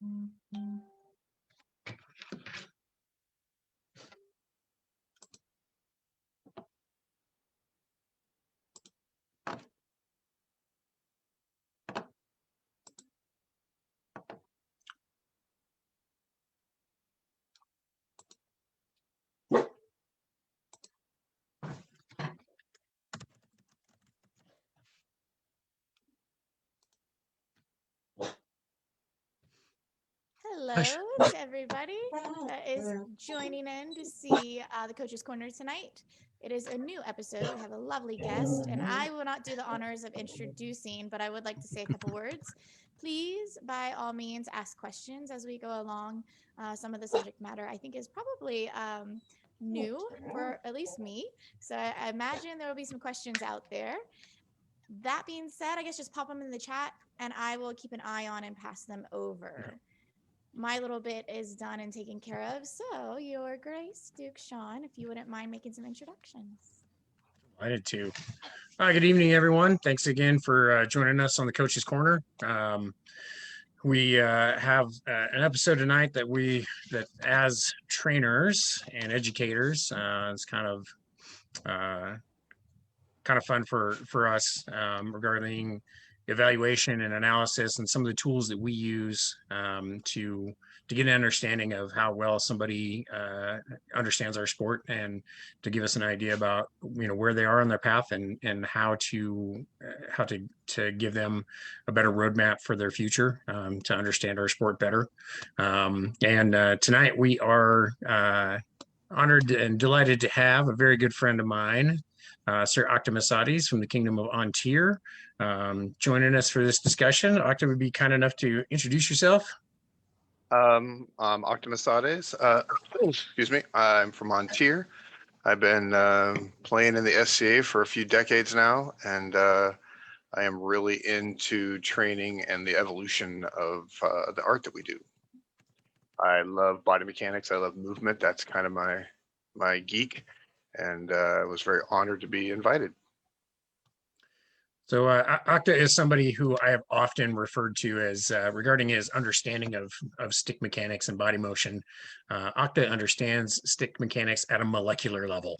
Hello to everybody that is joining in to see the Coach's Corner tonight. It is a new episode. We have a lovely guest, and I will not do the honors of introducing, but I would like to say a couple words. Please, by all means, ask questions as we go along. Some of the subject matter I think is probably new for at least me. So I imagine there will be some questions out there. That being said, I guess just pop them in the chat, and I will keep an eye on and pass them over. My little bit is done and taken care of. So, Your Grace, Duke Sean, if you wouldn't mind making some introductions. Delighted to. Good evening, everyone. Thanks again for joining us on the Coach's Corner. We have an episode tonight that as trainers and educators, it's kind of fun for us regarding evaluation and analysis and some of the tools that we use to get an understanding of how well somebody understands our sport, and to give us an idea about where they are on their path, and how to give them a better roadmap for their future, to understand our sport better. Tonight we are honored and delighted to have a very good friend of mine, Sir Octamasades from the Kingdom of Ontier, joining us for this discussion. Octa, would be kind enough to introduce yourself. I'm Octamasades. Excuse me. I'm from Ontier. I've been playing in the SCA for a few decades now, and I am really into training and the evolution of the art that we do. I love body mechanics. I love movement. That's kind of my geek, and I was very honored to be invited. So Octa is somebody who I have often referred to as, regarding his understanding of stick mechanics and body motion. Octa understands stick mechanics at a molecular level,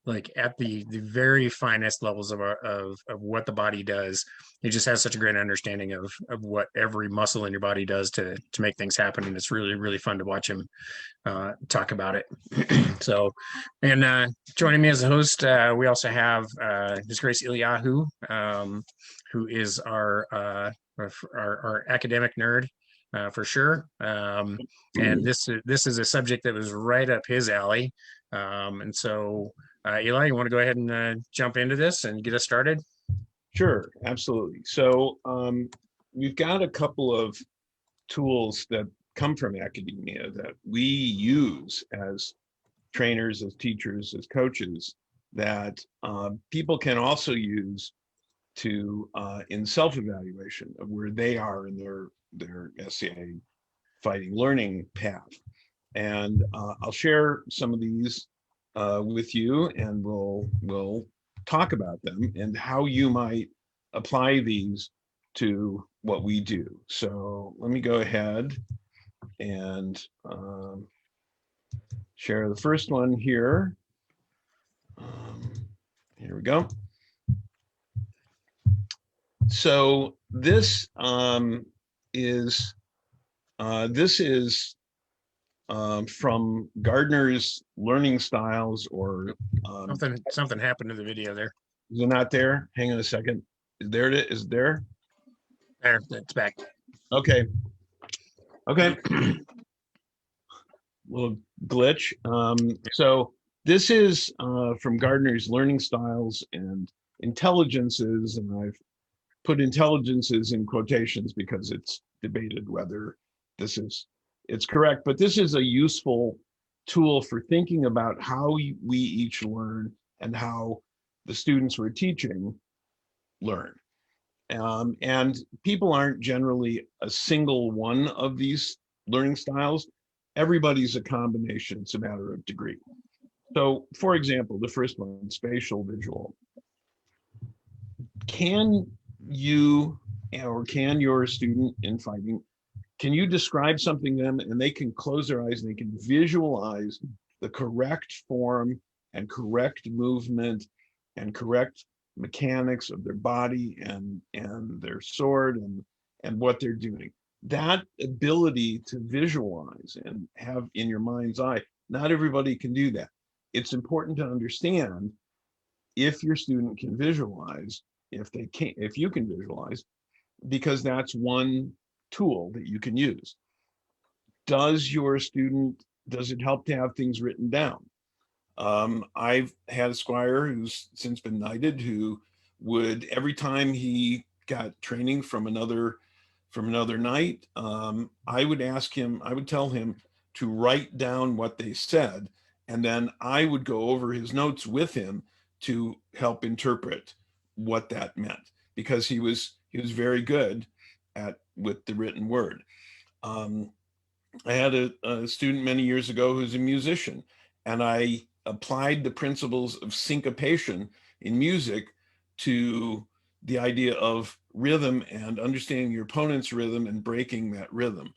like at the very finest levels of what the body does. He just has such a great understanding of what every muscle in your body does to make things happen, and it's really, really fun to watch him talk about it. So, and joining me as a host, we also have His Grace Eliahu, who is our academic nerd, for sure. And this is a subject that was right up his alley. And so, Eli, you want to go ahead and jump into this and get us started? Sure, absolutely. So we've got a couple of tools that come from academia that we use as trainers, as teachers, as coaches, that people can also use to in self-evaluation of where they are in their SCA fighting learning path. And I'll share some of these with you, and we'll talk about them and how you might apply these to what we do. So let me go ahead and share the first one here. Here we go. So this is from Gardner's Learning Styles, or something happened to the video there. Is it not there? Hang on a second. There it is. Is it there? There, it's back. Okay. Little glitch. So this is from Gardner's Learning Styles and Intelligences, and I've put intelligences in quotations because it's debated whether it's correct, but this is a useful tool for thinking about how we each learn and how the students we're teaching learn. And people aren't generally a single one of these learning styles. Everybody's a combination. It's a matter of degree. So, for example, the first one, spatial visual. Can you, or can your student in fighting can you describe something to them, and they can close their eyes and they can visualize the correct form and correct movement and correct mechanics of their body and their sword and what they're doing. That ability to visualize and have in your mind's eye, not everybody can do that. It's important to understand if your student can visualize, if you can visualize, because that's one tool that you can use. Does it help to have things written down? I've had a squire who's since been knighted who would, every time he got training from another knight, I would tell him to write down what they said, and then I would go over his notes with him to help interpret what that meant, because he was very good with the written word. I had a student many years ago who's a musician, and I applied the principles of syncopation in music to the idea of rhythm and understanding your opponent's rhythm and breaking that rhythm.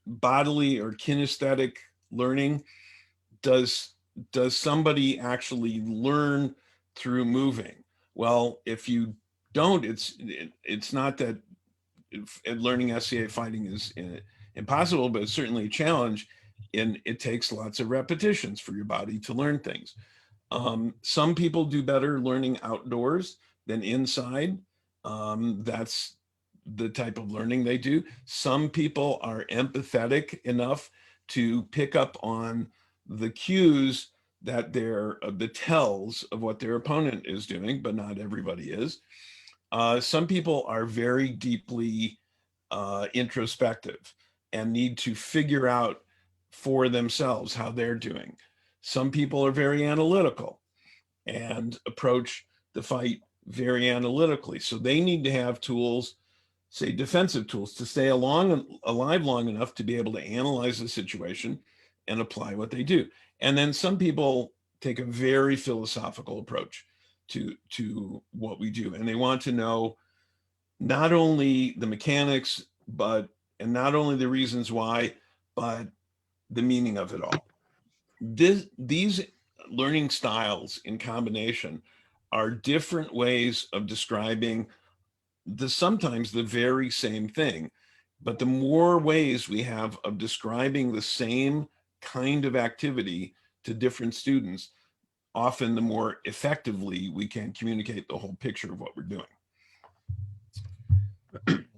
Bodily or kinesthetic learning, does somebody actually learn through moving? Well, if you don't, it's not that learning SCA fighting is impossible, but it's certainly a challenge, and it takes lots of repetitions for your body to learn things. Some people do better learning outdoors than inside. That's the type of learning they do. Some people are empathetic enough to pick up on the cues that they're the tells of what their opponent is doing, but not everybody is. Some people are very deeply introspective and need to figure out for themselves how they're doing. Some people are very analytical and approach the fight very analytically. So they need to have tools, say defensive tools, to stay alive long enough to be able to analyze the situation and apply what they do. And then some people take a very philosophical approach to what we do, and they want to know not only the mechanics, and not only the reasons why, but the meaning of it all. These learning styles in combination are different ways of describing sometimes the very same thing. But the more ways we have of describing the same kind of activity to different students, often the more effectively we can communicate the whole picture of what we're doing.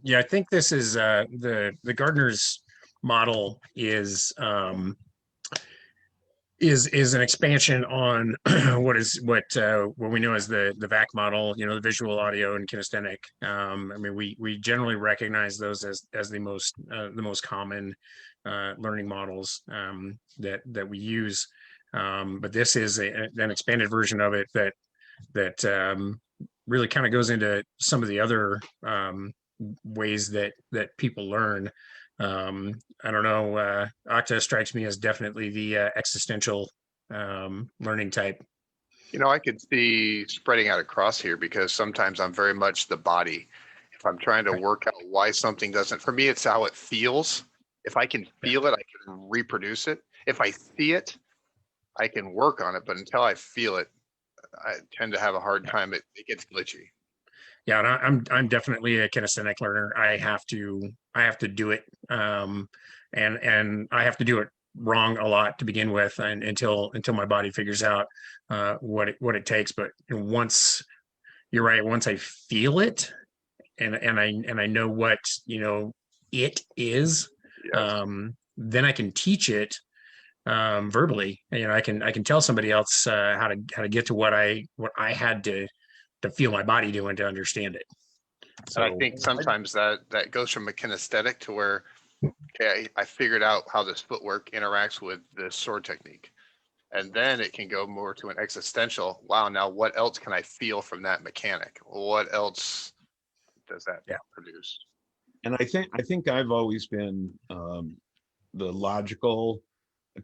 Yeah, I think this is the Gardner's model is an expansion on what we know as the VAC model, the visual, audio, and kinesthetic. I mean, we generally recognize those as the most common learning models that we use. But this is an expanded version of it that really kind of goes into some of the other ways that people learn. I don't know, Octa strikes me as definitely the existential learning type. I could see spreading out across here, because sometimes I'm very much the body. If I'm trying to work out why something doesn't, for me, it's how it feels. If I can feel it, I can reproduce it. If I see it, I can work on it. But until I feel it, I tend to have a hard time. It gets glitchy. Yeah, and I'm definitely a kinesthetic learner. I have to do it, and I have to do it wrong a lot to begin with, and until my body figures out what it takes. But once you're right, once I feel it, and I know what it is, Yes. then I can teach it verbally. I can tell somebody else how to get to what I had to feel my body doing to understand it. So, and I think sometimes that goes from a kinesthetic to where, okay, I figured out how this footwork interacts with this sword technique. And then it can go more to an existential. Wow, now what else can I feel from that mechanic? What else does that produce? And I think I've always been a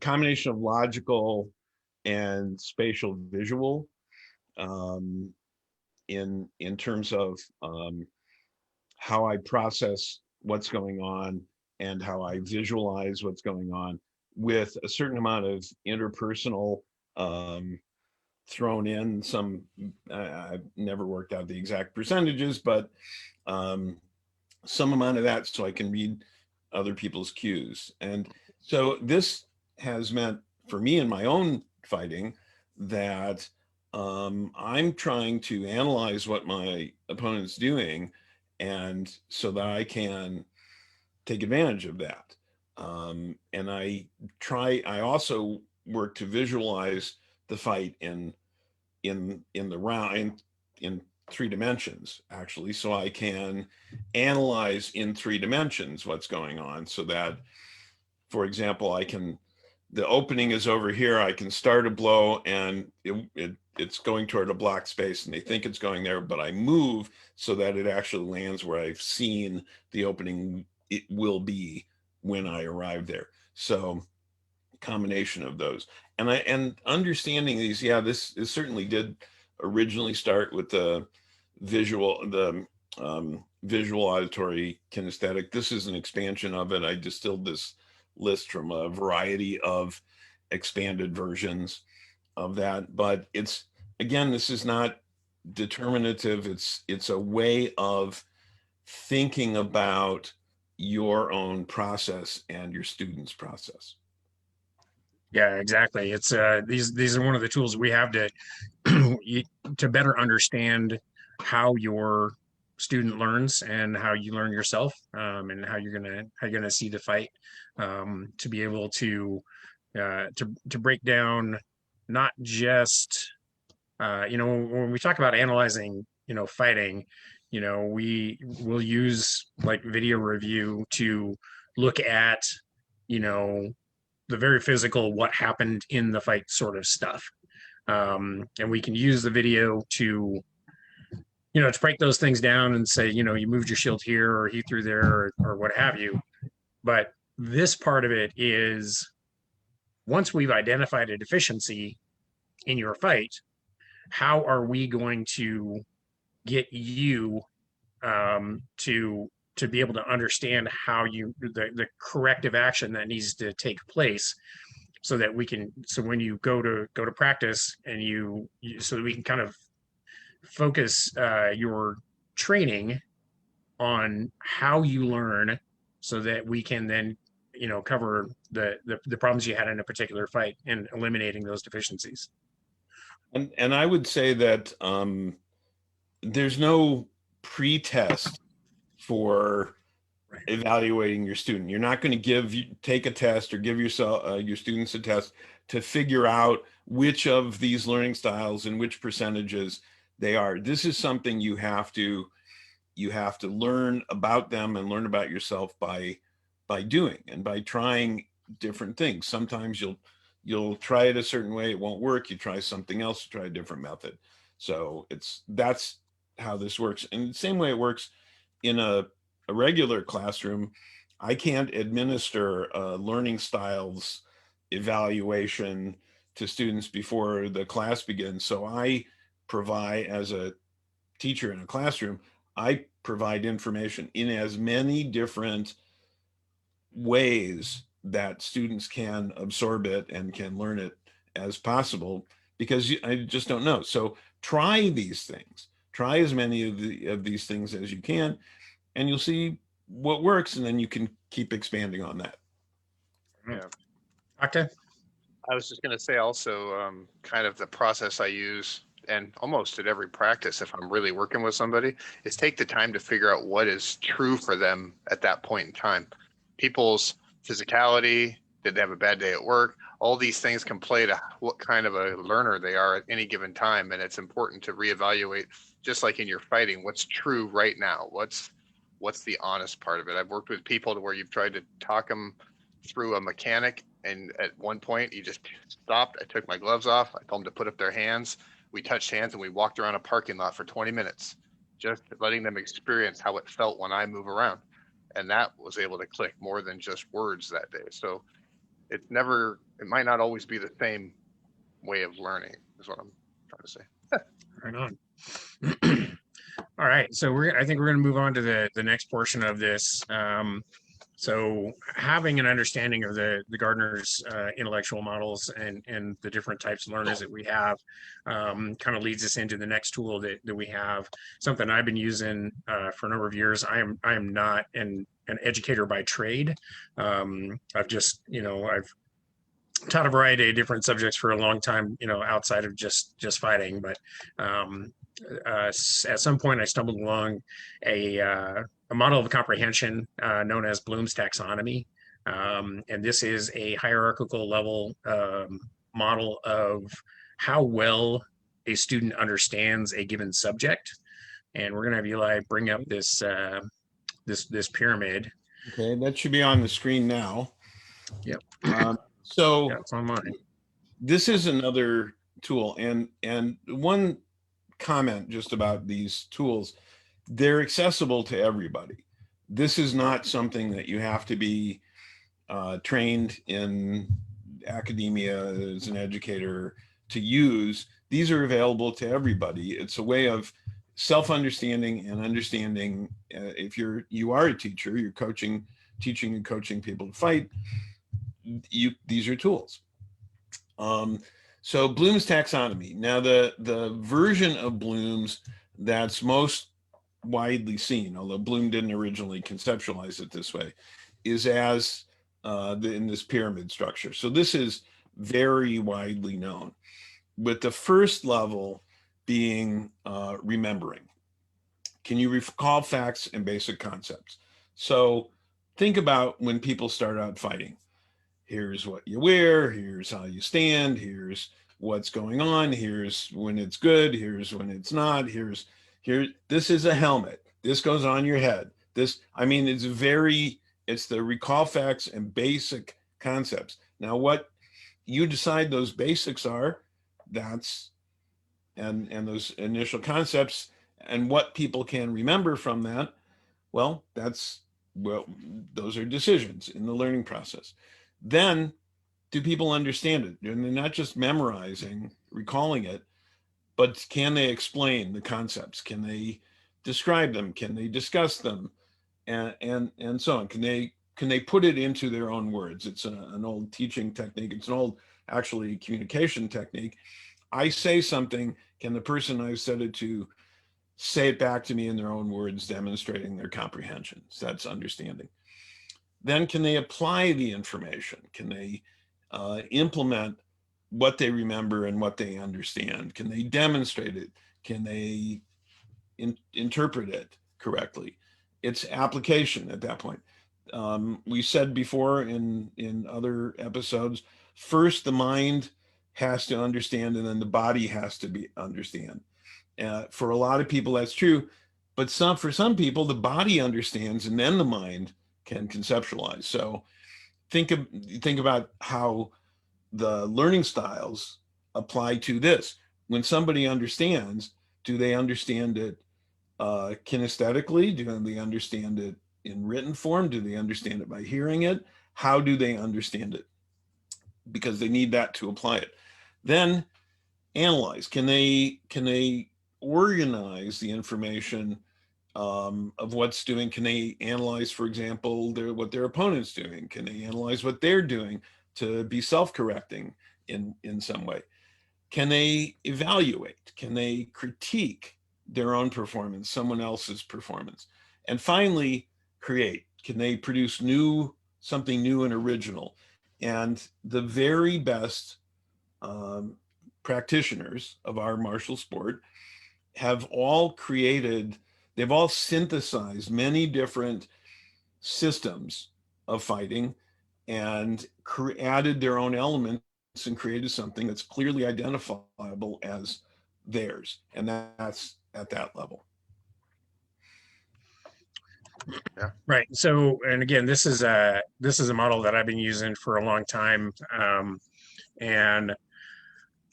combination of logical and spatial visual in terms of how I process what's going on and how I visualize what's going on, with a certain amount of interpersonal thrown in. Some I've never worked out the exact percentages, but some amount of that, so I can read other people's cues. And so this has meant for me in my own fighting that I'm trying to analyze what my opponent's doing, and so that I can take advantage of that. And I also work to visualize the fight in the round in 3 dimensions, actually, so I can analyze in 3 dimensions what's going on, so that, for example, the opening is over here, I can start a blow and it's going toward a block space and they think it's going there, but I move so that it actually lands where I've seen the opening it will be when I arrive there. So combination of those, and understanding these, this certainly did originally start with the visual auditory kinesthetic. This is an expansion of it. I distilled this list from a variety of expanded versions of that, but it's, again, this is not determinative. It's a way of thinking about your own process and your student's process. Yeah, exactly. It's these are one of the tools we have to to better understand how your student learns and how you learn yourself, and how you're gonna see the fight, to be able to break down not just when we talk about analyzing fighting, we will use like video review to look at the very physical, what happened in the fight sort of stuff. And we can use the video to break those things down and say, you moved your shield here, or he threw there, or what have you. But this part of it is, once we've identified a deficiency in your fight, how are we going to get you to be able to understand how the corrective action that needs to take place, so that when you go to practice and so that we can kind of focus your training on how you learn, so that we can then cover the problems you had in a particular fight and eliminating those deficiencies. And I would say that there's no pre-test for evaluating your student. You're not going to take a test or give yourself your students a test to figure out which of these learning styles and which percentages they are. This is something you have to learn about them and learn about yourself by doing and by trying different things. Sometimes you'll try it a certain way, it won't work. You try something else, try a different method. So that's how this works. And the same way it works in a regular classroom. I can't administer learning styles evaluation to students before the class begins. So I provide, as a teacher in a classroom, I provide information in as many different ways that students can absorb it and can learn it as possible, because I just don't know. So try these things, try as many of these things as you can, and you'll see what works, and then you can keep expanding on that. Yeah. Okay. I was just going to say also, kind of the process I use, and almost at every practice, if I'm really working with somebody, is take the time to figure out what is true for them at that point in time. People's physicality, did they have a bad day at work? All these things can play to what kind of a learner they are at any given time. And it's important to reevaluate, just like in your fighting, what's true right now? What's the honest part of it? I've worked with people to where you've tried to talk them through a mechanic, and at one point he just stopped. I took my gloves off. I told them to put up their hands. We touched hands and we walked around a parking lot for 20 minutes, just letting them experience how it felt when I move around. And that was able to click more than just words that day. So it might not always be the same way of learning, is what I'm trying to say. Right on. All right, so I think we're going to move on to the next portion of this. So having an understanding of the Gardner's intellectual models and the different types of learners that we have kind of leads us into the next tool that we have. Something I've been using for a number of years. I am not an educator by trade. I've just, I've taught a variety of different subjects for a long time, outside of just fighting. But at some point, I stumbled along a model of comprehension known as Bloom's taxonomy, and this is a hierarchical level model of how well a student understands a given subject. And we're going to have Eli bring up this this pyramid. Okay, that should be on the screen now. Yep. So yeah, it's online. This is another tool, and one comment just about these tools: they're accessible to everybody. This is not something that you have to be trained in academia as an educator to use. These are available to everybody. It's a way of self-understanding and understanding. If you are a teacher, you're teaching and coaching people to fight. These are tools. So Bloom's taxonomy. Now the version of Bloom's that's most widely seen, although Bloom didn't originally conceptualize it this way, is as in this pyramid structure. So this is very widely known, with the first level being remembering. Can you recall facts and basic concepts? So think about when people start out fighting. Here's what you wear, here's how you stand, here's what's going on, here's when it's good, here's when it's not, this is a helmet, this goes on your head. It's the recall facts and basic concepts. Now what you decide those basics are, and those initial concepts, and what people can remember from that, those are decisions in the learning process. Then, do people understand it? And they're not just memorizing, recalling it, but can they explain the concepts? Can they describe them? Can they discuss them? And so on. Can they put it into their own words? It's an old teaching technique. It's an old, actually, communication technique. I say something, can the person I've said it to say it back to me in their own words, demonstrating their comprehension? So that's understanding. Then can they apply the information? Can they implement what they remember and what they understand? Can they demonstrate it? Can they interpret it correctly? It's application at that point. We said before in other episodes, first the mind has to understand, and then the body has to understand. For a lot of people, that's true, but for some people, the body understands, and then the mind can conceptualize. So think about how the learning styles apply to this. When somebody understands, do they understand it kinesthetically? Do they understand it in written form? Do they understand it by hearing it? How do they understand it? Because they need that to apply it. Then analyze. Can they organize the information of what's doing? Can they analyze, for example, what their opponent's doing? Can they analyze what they're doing to be self-correcting in some way? Can they evaluate? Can they critique their own performance, someone else's performance? And finally, create. Can they produce something new and original? And the very best practitioners of our martial sport have all they've all synthesized many different systems of fighting and added their own elements and created something that's clearly identifiable as theirs. And that's at that level. Yeah. Right. So, and again, this is a model that I've been using for a long time. And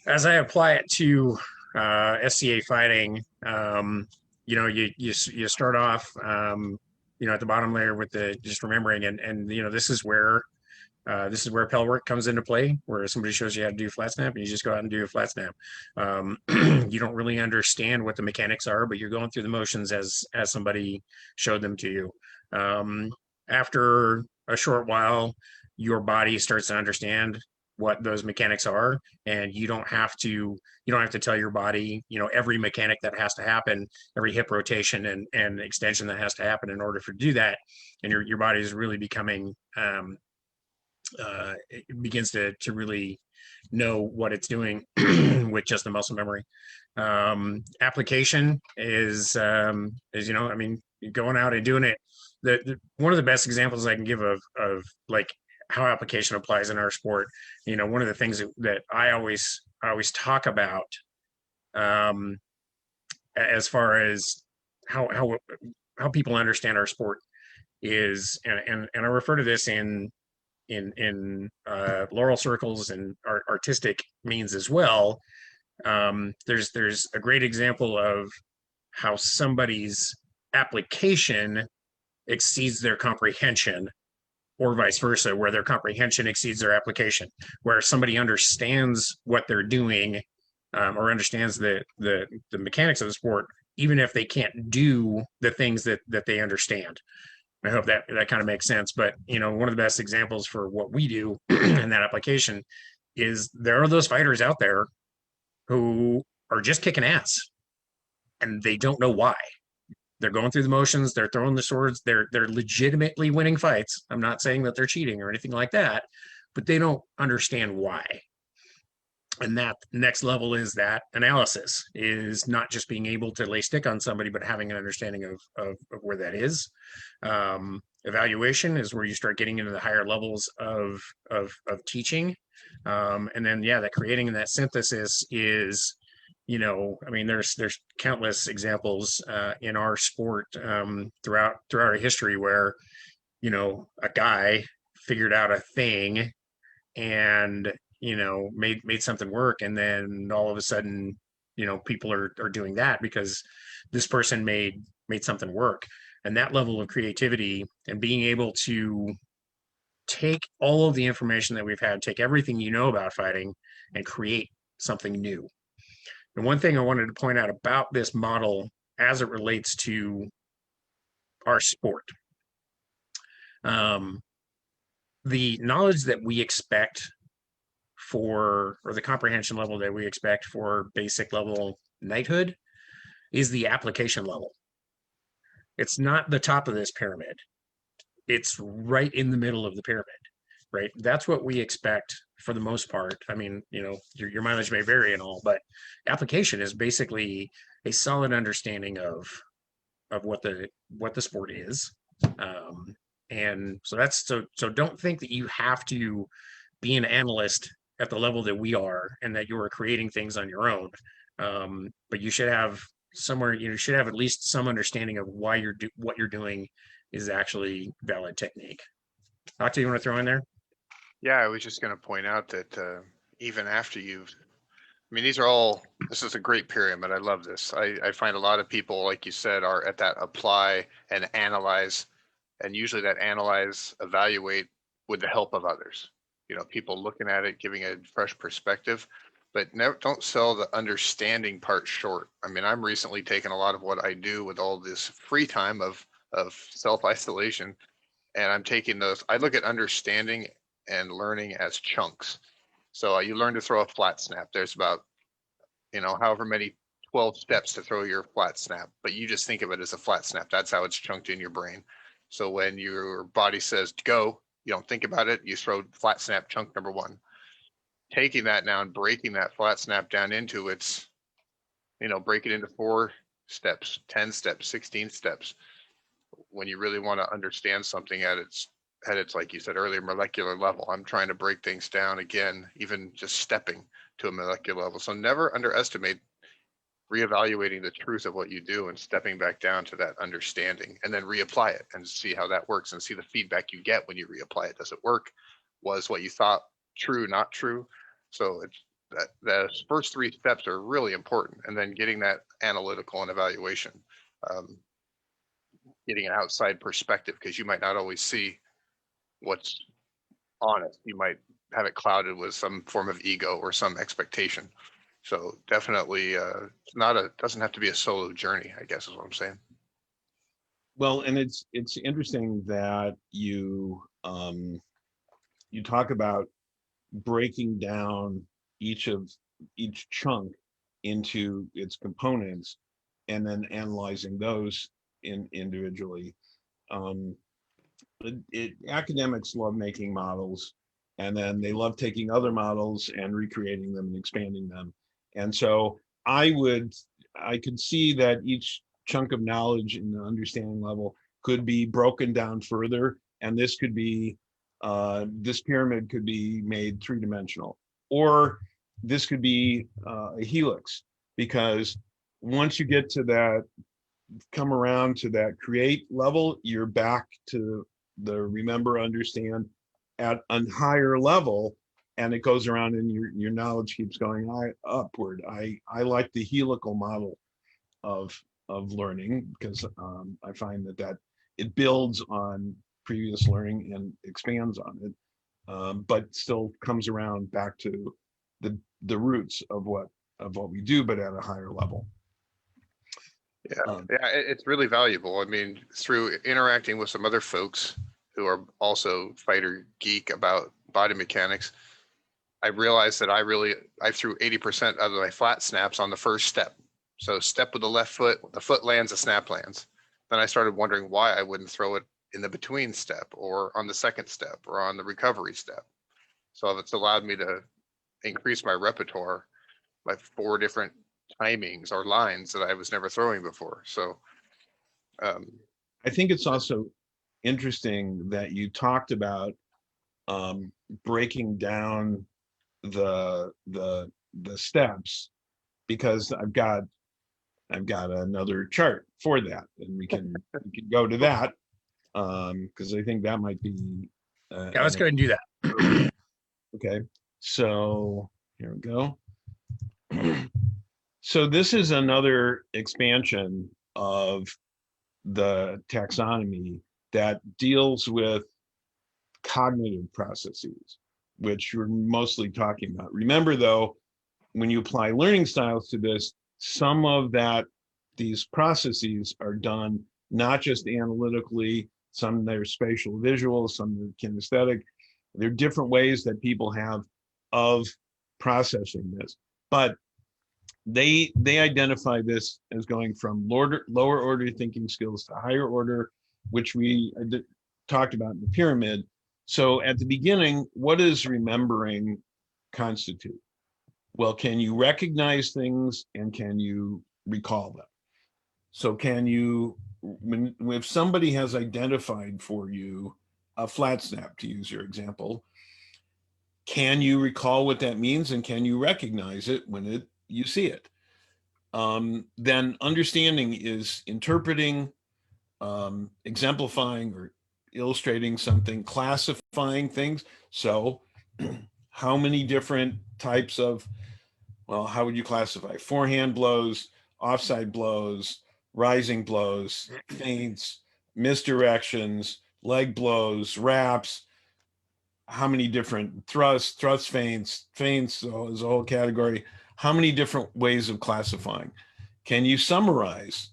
as I apply it to SCA fighting, you start off, at the bottom layer with just remembering, and this is where This is where Pell work comes into play, where somebody shows you how to do flat snap and you just go out and do a flat snap. You don't really understand what the mechanics are, but you're going through the motions as somebody showed them to you. After a short while, your body starts to understand what those mechanics are, and you don't have to tell your body, every mechanic that has to happen, every hip rotation and extension that has to happen in order to do that. And your body is really becoming it begins to really know what it's doing with just the muscle memory. Application is going out and doing it. One of the best examples I can give of like how application applies in our sport, one of the things that I always talk about, as far as how people understand our sport is, and I refer to this in laurel circles and artistic means as well. There's a great example of how somebody's application exceeds their comprehension, or vice versa, where their comprehension exceeds their application, where somebody understands what they're doing, or understands the mechanics of the sport, even if they can't do the things that they understand. I hope that kind of makes sense. But one of the best examples for what we do in that application is there are those fighters out there who are just kicking ass, and they don't know why. They're going through the motions, they're throwing the swords, they're legitimately winning fights. I'm not saying that they're cheating or anything like that, but they don't understand why. And that next level is that analysis, is not just being able to lay stick on somebody, but having an understanding of where that is. Evaluation is where you start getting into the higher levels of teaching. And then, that creating and that synthesis is, there's countless examples in our sport throughout our history where, a guy figured out a thing and made something work, and then all of a sudden people are doing that because this person made something work. And that level of creativity and being able to take all of the information that we've had, take everything about fighting, and create something new. And one thing I wanted to point out about this model as it relates to our sport, the knowledge that we expect or the comprehension level that we expect for basic level knighthood is the application level. It's not the top of this pyramid. It's right in the middle of the pyramid, right? That's what we expect for the most part. I mean, your mileage may vary and all, but application is basically a solid understanding of what the sport is. And so so don't think that you have to be an analyst at the level that we are and that you are creating things on your own. But you should have at least some understanding of why what you're doing is actually valid technique. Octa, you want to throw in there? Yeah, I was just going to point out that even after this is a great pyramid. I love this. I find a lot of people, like you said, are at that apply and analyze, and usually that analyze, evaluate with the help of others. People looking at it, giving a fresh perspective, but don't sell the understanding part short. I'm recently taking a lot of what I do with all this free time of self-isolation, and I'm taking those. I look at understanding and learning as chunks. So you learn to throw a flat snap. There's about, however many 12 steps to throw your flat snap, but you just think of it as a flat snap. That's how it's chunked in your brain. So when your body says go, you don't think about it. You throw flat snap chunk number one. Taking that now and breaking that flat snap down into its, break it into 4 steps, 10 steps, 16 steps. When you really want to understand something at its, like you said earlier, molecular level. I'm trying to break things down again, even just stepping to a molecular level. So never underestimate reevaluating the truth of what you do and stepping back down to that understanding, and then reapply it and see how that works and see the feedback you get when you reapply it. Does it work? Was what you thought true, not true? So it's the first 3 steps are really important, and then getting that analytical and evaluation, getting an outside perspective, because you might not always see what's honest. You might have it clouded with some form of ego or some expectation. So definitely, doesn't have to be a solo journey, I guess is what I'm saying. Well, and it's interesting that you talk about breaking down each chunk into its components and then analyzing those individually. Academics love making models, and then they love taking other models and recreating them and expanding them. And so I could see that each chunk of knowledge in the understanding level could be broken down further, and this pyramid could be made three-dimensional, or this could be a helix, because once you get to that, come around to that create level, you're back to the remember, understand at a higher level, and it goes around and your knowledge keeps going upward. I like the helical model of learning, because I find that it builds on previous learning and expands on it, but still comes around back to the roots of what we do, but at a higher level. Yeah, it's really valuable. I mean, through interacting with some other folks who are also fighter geek about body mechanics, I realized that I threw 80% of my flat snaps on the first step. So step with the left foot, the foot lands, the snap lands. Then I started wondering why I wouldn't throw it in the between step or on the second step or on the recovery step. So it's allowed me to increase my repertoire by 4 different timings or lines that I was never throwing before. So I think it's also interesting that you talked about breaking down the steps, because I've got another chart for that, and we can go to that, because I think that might be Yeah, let's go ahead and do that. Okay, so here we go. So this is another expansion of the taxonomy that deals with cognitive processes, which you're mostly talking about. Remember, though, when you apply learning styles to this, some of these processes are done not just analytically, some they're spatial visual, some are kinesthetic. There are different ways that people have of processing this, but they identify this as going from lower order thinking skills to higher order, which we talked about in the pyramid. So at the beginning, what does remembering constitute? Well, can you recognize things and can you recall them? So can you, if somebody has identified for you a flat snap, to use your example, can you recall what that means and can you recognize it when you see it? Then understanding is interpreting, exemplifying or illustrating something, classifying things. So how many different types of, well, how would you classify? Forehand blows, offside blows, rising blows, feints, misdirections, leg blows, wraps, how many different thrusts, feints, so is a whole category. How many different ways of classifying? Can you summarize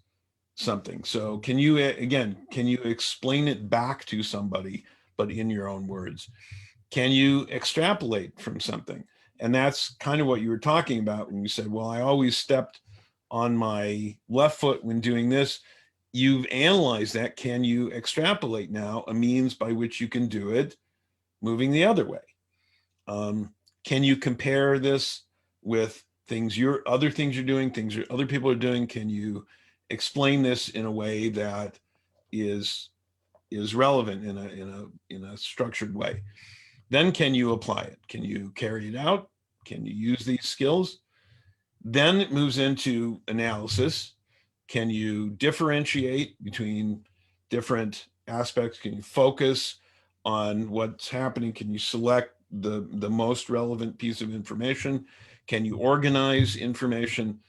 something? So can you explain it back to somebody, but in your own words? Can you extrapolate from something? And that's kind of what you were talking about when you said, well, I always stepped on my left foot when doing this. You've analyzed that. Can you extrapolate now a means by which you can do it moving the other way? Can you compare this with other things you're doing, things other people are doing? Can you explain this in a way that is relevant in a structured way? Then can you apply it? Can you carry it out? Can you use these skills? Then it moves into analysis. Can you differentiate between different aspects? Can you focus on what's happening? Can you select the most relevant piece of information? Can you organize information?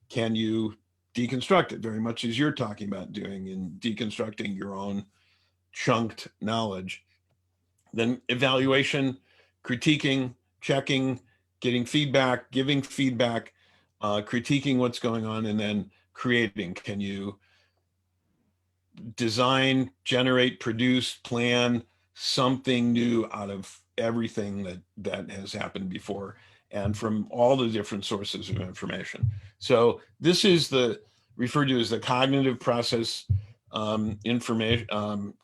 Can you deconstruct it, very much as you're talking about doing in deconstructing your own chunked knowledge? then evaluation, critiquing, checking, getting feedback, giving feedback, critiquing what's going on, and then creating. Can you design, generate, produce, plan something new out of everything that has happened before and from all the different sources of information? So this is referred to as the cognitive process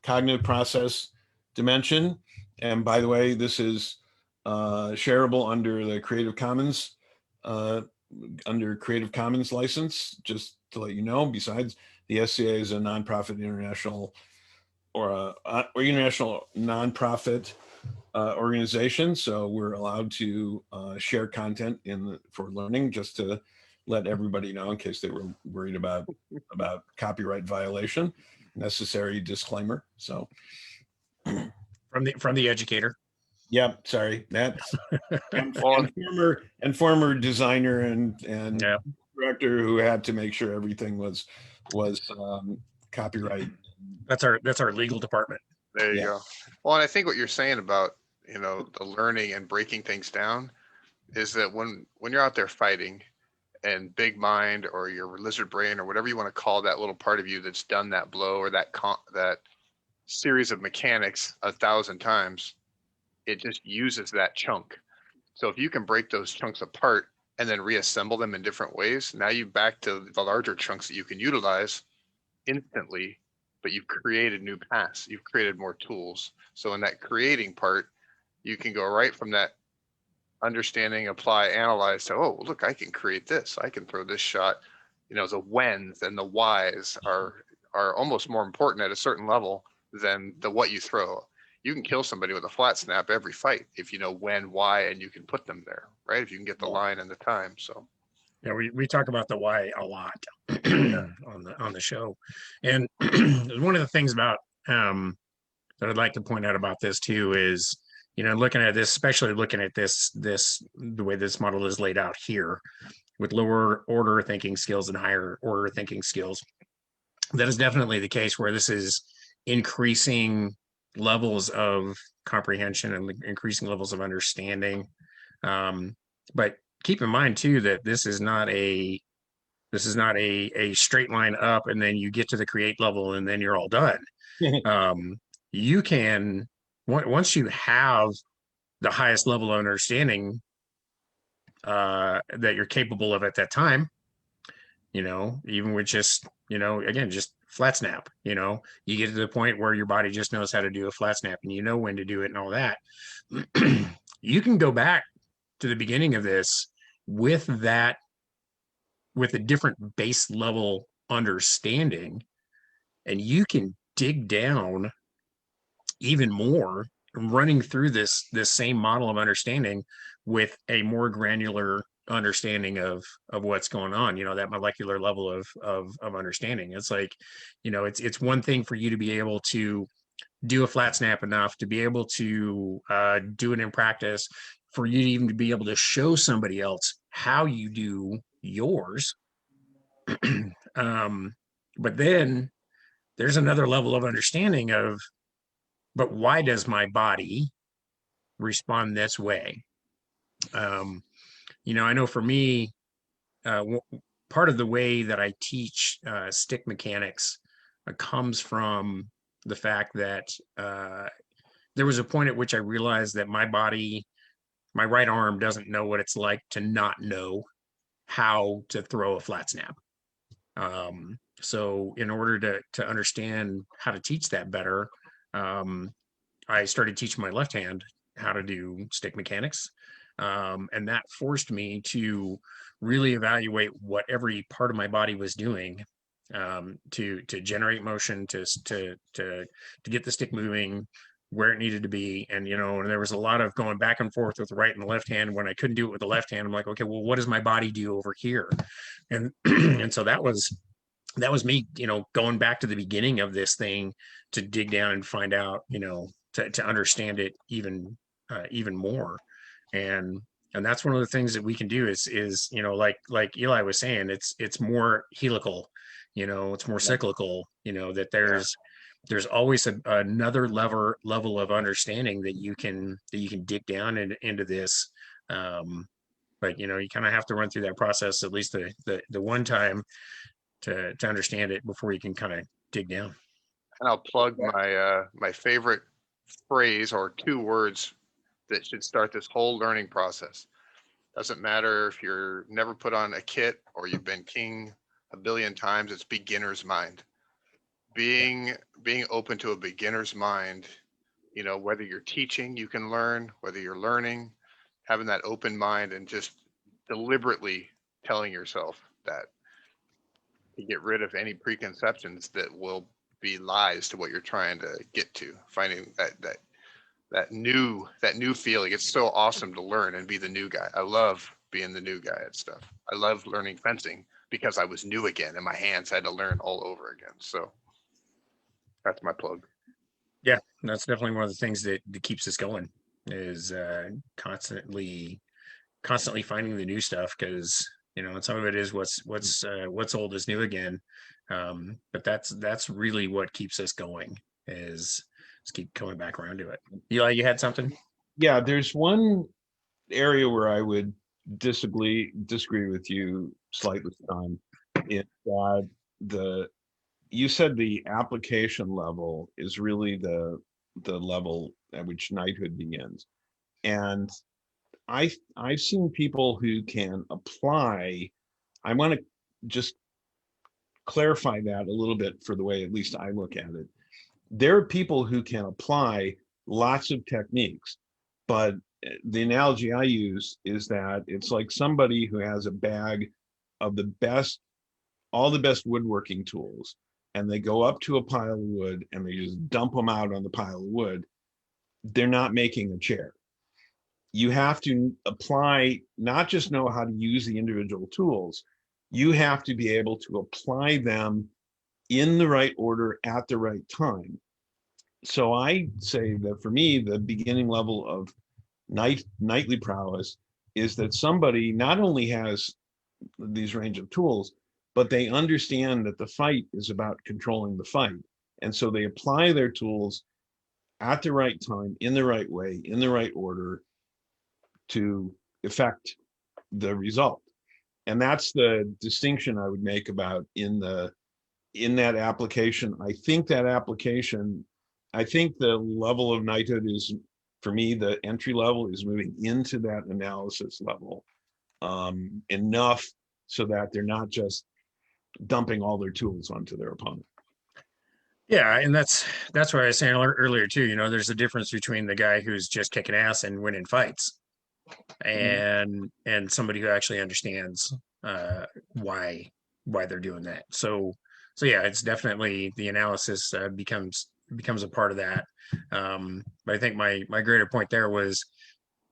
cognitive process dimension. And by the way, this is shareable under the Creative Commons license, just to let you know. Besides, the SCA is a nonprofit international or international nonprofit organization, so we're allowed to share content for learning, just to let everybody know in case they were worried about copyright violation. Necessary disclaimer. So from the educator. Yeah, sorry. That's and former designer and Yeah. director who had to make sure everything was copyright. That's our legal department. There you Yeah. go. Well, and I think what you're saying about, you know, the learning and breaking things down is that when you're out there fighting, and big mind or your lizard brain or whatever you want to call that little part of you that's done that blow or that series of mechanics 1,000 times, it just uses that chunk. So if you can break those chunks apart and then reassemble them in different ways, now you're back to the larger chunks that you can utilize instantly, but you've created new paths, you've created more tools. So in that creating part, you can go right from that understanding, apply, analyze to, oh, look, I can create this, I can throw this shot. You know, the whens and the whys are almost more important at a certain level than the what you throw. You can kill somebody with a flat snap every fight if you know when, why, and you can put them there, right? If you can get the line and the time. So yeah, we talk about the why a lot on the show, and one of the things about that I'd like to point out about this too is, you know, looking at this, especially looking at this the way this model is laid out here, with lower order thinking skills and higher order thinking skills. That is definitely the case where this is increasing levels of comprehension and increasing levels of understanding. But keep in mind too that this is not a straight line up and then you get to the create level and then you're all done. You can, once you have the highest level of understanding that you're capable of at that time, you know, even with just, you know, again, just flat snap, you know, you get to the point where your body just knows how to do a flat snap and you know when to do it and all that. You can go back to the beginning of this with a different base level understanding, and you can dig down even more, running through this same model of understanding with a more granular understanding of what's going on, you know, that molecular level of understanding. It's like, you know, it's one thing for you to be able to do a flat snap enough to be able to do it in practice, for you to even to be able to show somebody else how you do yours. But then there's another level of understanding of, but why does my body respond this way? You know, I know for me, part of the way that I teach stick mechanics comes from the fact that there was a point at which I realized that my body, my right arm doesn't know what it's like to not know how to throw a flat snap. So in order to understand how to teach that better, I started teaching my left hand how to do stick mechanics. And that forced me to really evaluate what every part of my body was doing to generate motion, to get the stick moving where it needed to be. And, you know, and there was a lot of going back and forth with the right and the left hand. When I couldn't do it with the left hand, I'm like, okay, well, what does my body do over here? And and so that was me, you know, going back to the beginning of this thing to dig down and find out, you know, to understand it even more. And that's one of the things that we can do is, you know, like Eli was saying, it's more helical, you know, it's more cyclical, you know, that there's there's always another level of understanding that you can dig down into this. But you know, you kind of have to run through that process at least the one time to understand it before you can kind of dig down. And I'll plug my my favorite phrase or 2 words that should start this whole learning process. Doesn't matter if you're never put on a kit or you've been king a billion times, it's beginner's mind. Being open to a beginner's mind, you know, whether you're teaching, you can learn, whether you're learning, having that open mind and just deliberately telling yourself that, to get rid of any preconceptions that will be lies to what you're trying to get to, finding that new feeling. It's so awesome to learn and be the new guy. I love being the new guy at stuff. I love learning fencing because I was new again and my hands had to learn all over again. So that's my plug. Yeah, that's definitely one of the things that keeps us going is constantly finding the new stuff, because you know, and some of it is what's old is new again. But that's really what keeps us going, is just keep coming back around to it. Eli, you had something? Yeah, there's one area where I would disagree with you slightly, Don, is that you said the application level is really the level at which knighthood begins. And I've seen people who can apply. I want to just clarify that a little bit for the way at least I look at it. There are people who can apply lots of techniques, but the analogy I use is that it's like somebody who has a bag of all the best woodworking tools, and they go up to a pile of wood and they just dump them out on the pile of wood. They're not making a chair. You have to apply, not just know how to use the individual tools, you have to be able to apply them in the right order at the right time. So I say that for me, the beginning level of knightly prowess is that somebody not only has these range of tools, but they understand that the fight is about controlling the fight. And so they apply their tools at the right time, in the right way, in the right order to effect the result. And that's the distinction I would make about in that application. I think the level of knighthood is, for me, the entry level is moving into that analysis level enough so that they're not just dumping all their tools onto their opponent. Yeah, and that's what I was saying earlier too. You know, there's a difference between the guy who's just kicking ass and winning fights, and somebody who actually understands why they're doing that. So yeah, it's definitely the analysis becomes a part of that. But I think my greater point there was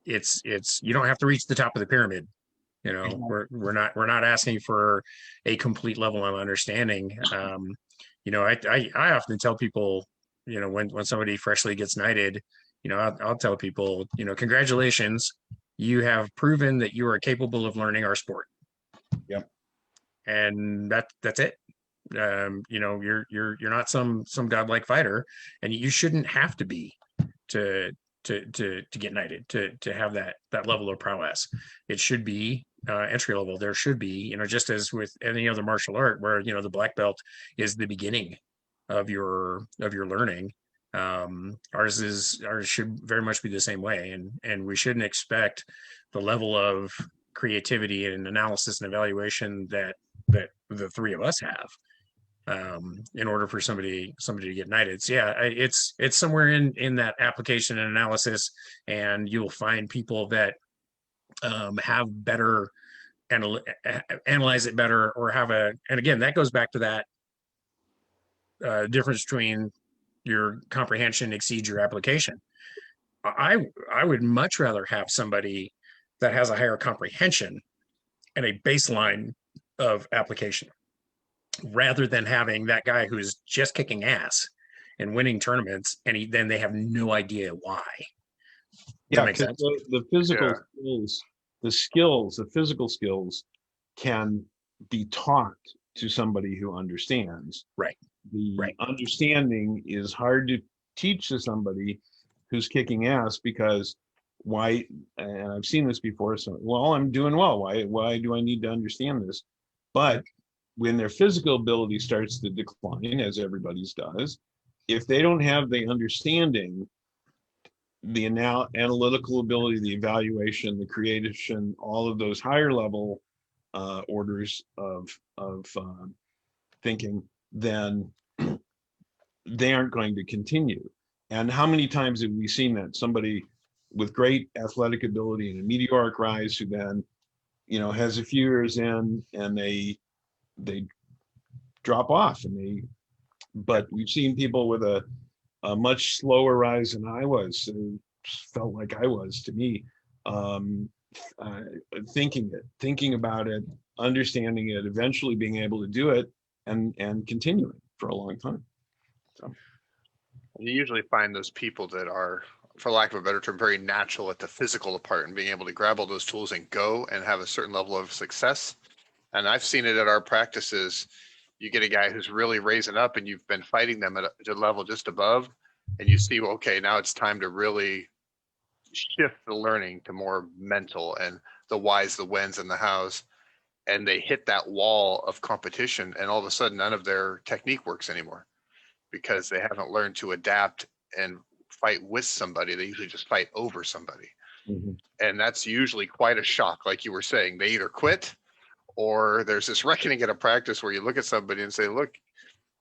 it's you don't have to reach the top of the pyramid. You know, we're not asking for a complete level of understanding. You know, I often tell people, you know, when somebody freshly gets knighted, you know, I'll tell people, you know, congratulations, you have proven that you are capable of learning our sport. Yep. And that's it. You know, you're not some godlike fighter, and you shouldn't have to be to get knighted, to have that level of prowess. It should be entry level. There should be, you know, just as with any other martial art, where, you know, the black belt is the beginning of your learning. Ours should very much be the same way, and we shouldn't expect the level of creativity and analysis and evaluation that the three of us have in order for somebody to get knighted. So yeah, it's somewhere in that application and analysis, and you'll find people that have better analyze it better, or have and again, that goes back to that difference between your comprehension exceeds your application. I would much rather have somebody that has a higher comprehension and a baseline of application, rather than having that guy who's just kicking ass and winning tournaments, and then they have no idea why. Yeah, because the physical skills, the physical skills can be taught to somebody who understands. Right. The Right. understanding is hard to teach to somebody who's kicking ass, because why, and I've seen this before, so, well, I'm doing well, why do I need to understand this? But when their physical ability starts to decline, as everybody's does, if they don't have the understanding, the analytical ability, the evaluation, the creation, all of those higher level orders of thinking, then they aren't going to continue. And how many times have we seen that somebody with great athletic ability and a meteoric rise, who then, has a few years in and they drop off, but we've seen people with a much slower rise than I was, felt like I was, to me, uh, thinking about it, understanding it, eventually being able to do it, and continuing for a long time. So You usually find those people that are, for lack of a better term, very natural at the physical part and being able to grab all those tools and go and have a certain level of success. And I've seen it at our practices. You get a guy who's really raising up and you've been fighting them at a level just above, and you see, well, okay, now it's time to really shift the learning to more mental and the whys, the whens, and the hows. And they hit that wall of competition, and all of a sudden none of their technique works anymore because they haven't learned to adapt and fight with somebody. They usually just fight over somebody. mhm. And that's usually quite a shock. Like you were saying, they either quit, or there's this reckoning at a practice where you look at somebody and say, look,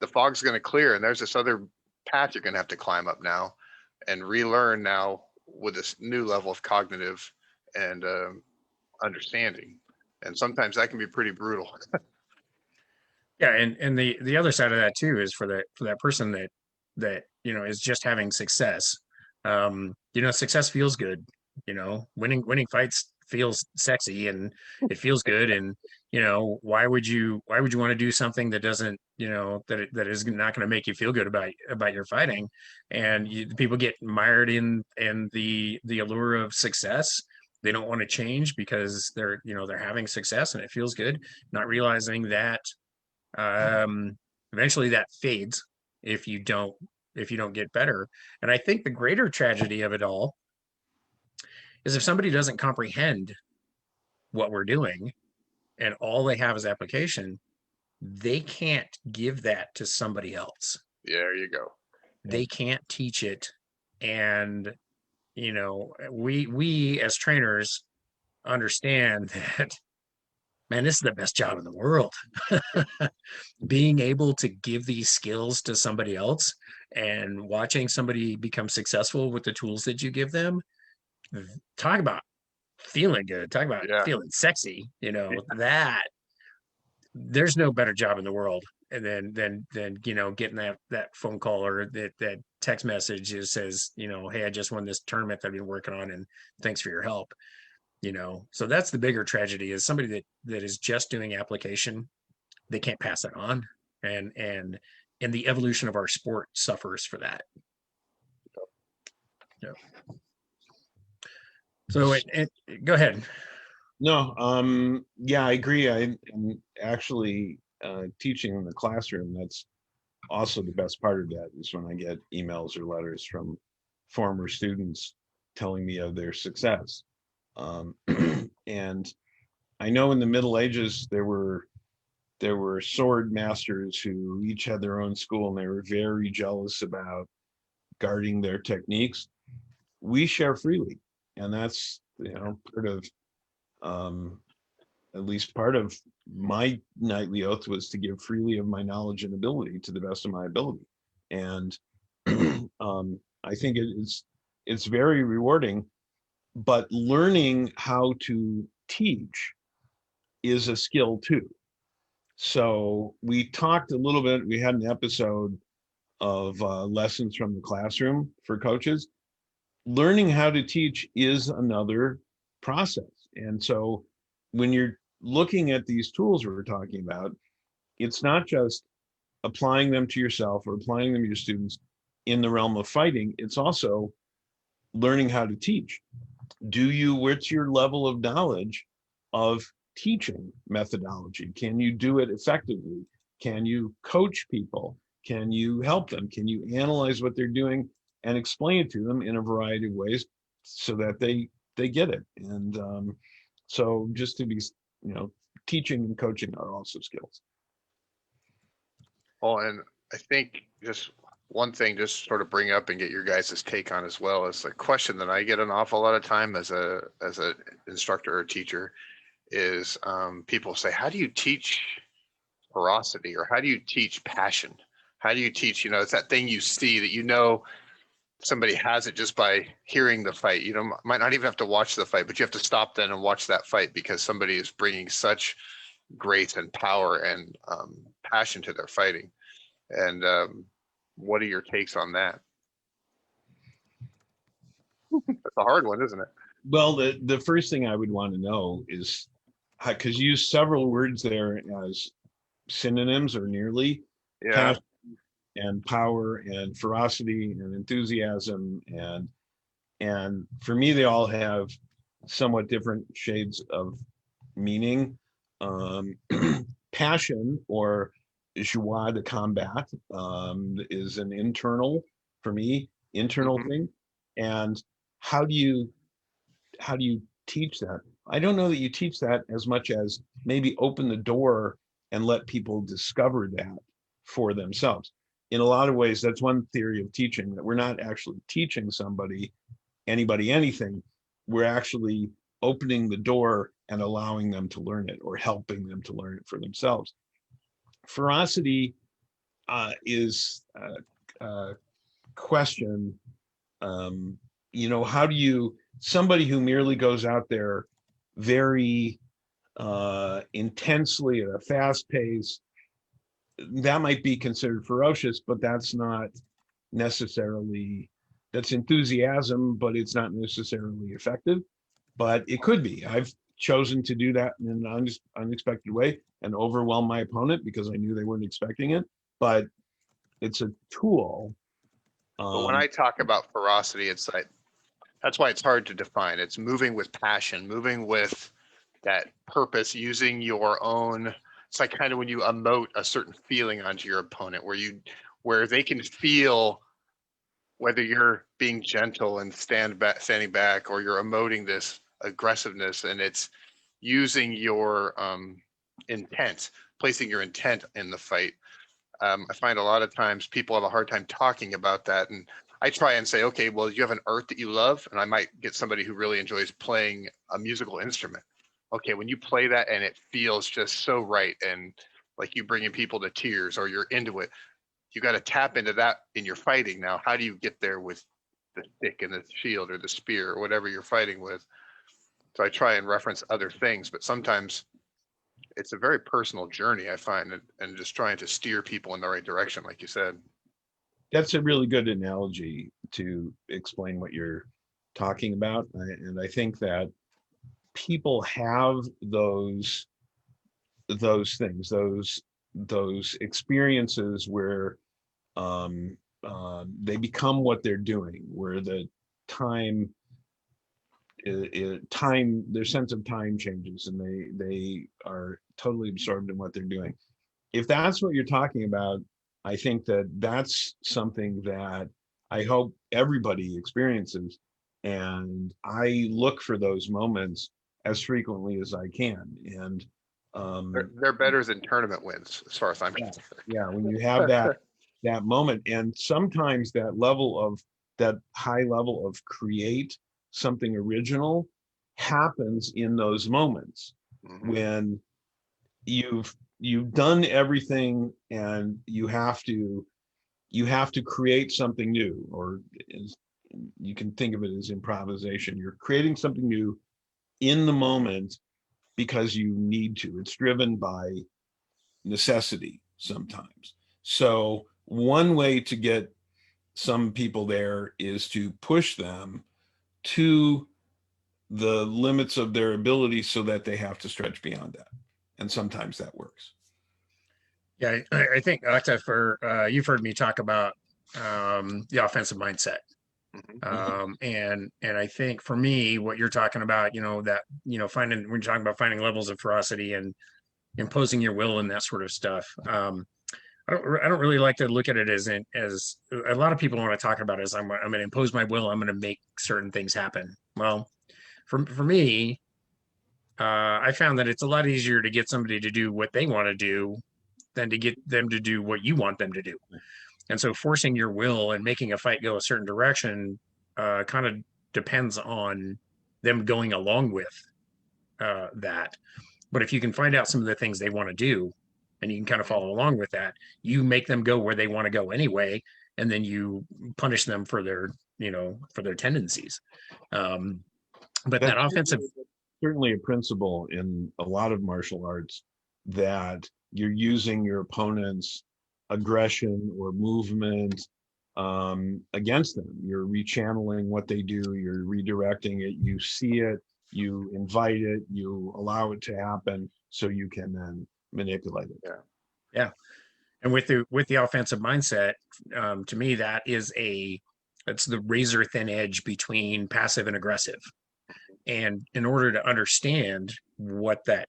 the fog's going to clear and there's this other path you're going to have to climb up now and relearn now with this new level of cognitive and understanding. And sometimes that can be pretty brutal. Yeah, and the other side of that too is for that person that is just having success. Success feels good. Winning fights feels sexy and it feels good. And why would you want to do something that doesn't that is not going to make you feel good about your fighting? And people get mired in the allure of success. They don't want to change because they're having success and it feels good, not realizing that eventually that fades if you don't get better. And I think the greater tragedy of it all is if somebody doesn't comprehend what we're doing and all they have is application, they can't give that to somebody else. Yeah, there you go. They can't teach it. And we as trainers understand that, man, this is the best job in the world. Being able to give these skills to somebody else and watching somebody become successful with the tools that you give them, talk about feeling good, talk about feeling sexy, that there's no better job in the world. And then getting that phone call or that text message that says, hey, I just won this tournament that I've been working on and thanks for your help. So that's the bigger tragedy, is somebody that is just doing application, they can't pass that on, and the evolution of our sport suffers for that. Yeah. So go ahead. No, yeah, I agree. I'm actually teaching in the classroom. That's also the best part of that, is when I get emails or letters from former students telling me of their success. And I know in the Middle Ages there were sword masters who each had their own school, and they were very jealous about guarding their techniques. We share freely, and that's part of at least part of my nightly oath was to give freely of my knowledge and ability to the best of my ability. And I think it's very rewarding, but learning how to teach is a skill too. So we talked a little bit, we had an episode of lessons from the classroom for coaches. Learning how to teach is another process. And so when you're looking at these tools we're talking about, it's not just applying them to yourself or applying them to your students in the realm of fighting, it's also learning how to teach. What's your level of knowledge of teaching methodology? Can you do it effectively? Can you coach people? Can you help them? Can you analyze what they're doing and explain it to them in a variety of ways so that they get it? And so just to be, teaching and coaching are also skills. Well, and I think just one thing, just sort of bring up and get your guys' take on as well, is a question that I get an awful lot of time as a instructor or teacher is people say, how do you teach ferocity, or how do you teach passion? How do you teach, it's that thing you see that somebody has it just by hearing the fight. Might not even have to watch the fight, but you have to stop then and watch that fight because somebody is bringing such grace and power and passion to their fighting. And what are your takes on that? It's a hard one, isn't it? Well, the first thing I would want to know is, because you use several words there as synonyms or nearly, Yeah. passion and power and ferocity and enthusiasm, and for me they all have somewhat different shades of meaning. Passion, or joie de combat, is an internal, for me, thing. And how do you teach that? I don't know that you teach that as much as maybe open the door and let people discover that for themselves. In a lot of ways, that's one theory of teaching, that we're not actually teaching anybody anything. We're actually opening the door and allowing them to learn it, or helping them to learn it for themselves. Ferocity is a question. How do you, somebody who merely goes out there very intensely at a fast pace, that might be considered ferocious, but that's not necessarily, that's enthusiasm, but it's not necessarily effective. But it could be. I've chosen to do that in an unexpected way and overwhelm my opponent because I knew they weren't expecting it. But it's a tool. But when I talk about ferocity, it's like, that's why it's hard to define. It's moving with passion, moving with that purpose, using your own. It's like kind of when you emote a certain feeling onto your opponent, where they can feel whether you're being gentle and standing back, or you're emoting this aggressiveness, and it's using your intent, placing your intent in the fight. I find a lot of times people have a hard time talking about that, and I try and say, okay, well, you have an art that you love, and I might get somebody who really enjoys playing a musical instrument. Okay, when you play that and it feels just so right, and like you bringing people to tears, or you're into it, you got to tap into that in your fighting. Now, how do you get there with the stick and the shield or the spear or whatever you're fighting with? So I try and reference other things, but sometimes it's a very personal journey, I find, and just trying to steer people in the right direction, like you said. That's a really good analogy to explain what you're talking about. And I think that people have those things, those experiences where they become what they're doing, where the time, their sense of time changes, and they are totally absorbed in what they're doing. If that's what you're talking about, I think that that's something that I hope everybody experiences, and I look for those moments as frequently as I can. And they're better than tournament wins, as far as I'm concerned. Yeah, when you have that moment, and sometimes that high level of create something original happens in those moments. When you've done everything and you have to create something new, or you can think of it as improvisation. You're creating something new in the moment because you need to. It's driven by necessity sometimes. So one way to get some people there is to push them to the limits of their ability so that they have to stretch beyond that. And sometimes that works. Yeah, I think, Octa, you've heard me talk about the offensive mindset. And I think for me, what you're talking about, when you're talking about finding levels of ferocity and imposing your will and that sort of stuff. I don't really like to look at it as a lot of people want to talk about it as I'm going to impose my will. I'm going to make certain things happen. Well, for me, I found that it's a lot easier to get somebody to do what they want to do than to get them to do what you want them to do. And so forcing your will and making a fight go a certain direction kind of depends on them going along with that. But if you can find out some of the things they want to do and you can kind of follow along with that, you make them go where they want to go anyway. And then you punish them for their, for their tendencies. But that offensive. Certainly a principle in a lot of martial arts that you're using your opponent's aggression or movement against them. You're rechanneling what they do, you're redirecting it, you see it, you invite it, you allow it to happen so you can then manipulate it. Yeah. And with the offensive mindset, to me, that's the razor thin edge between passive and aggressive. And in order to understand what that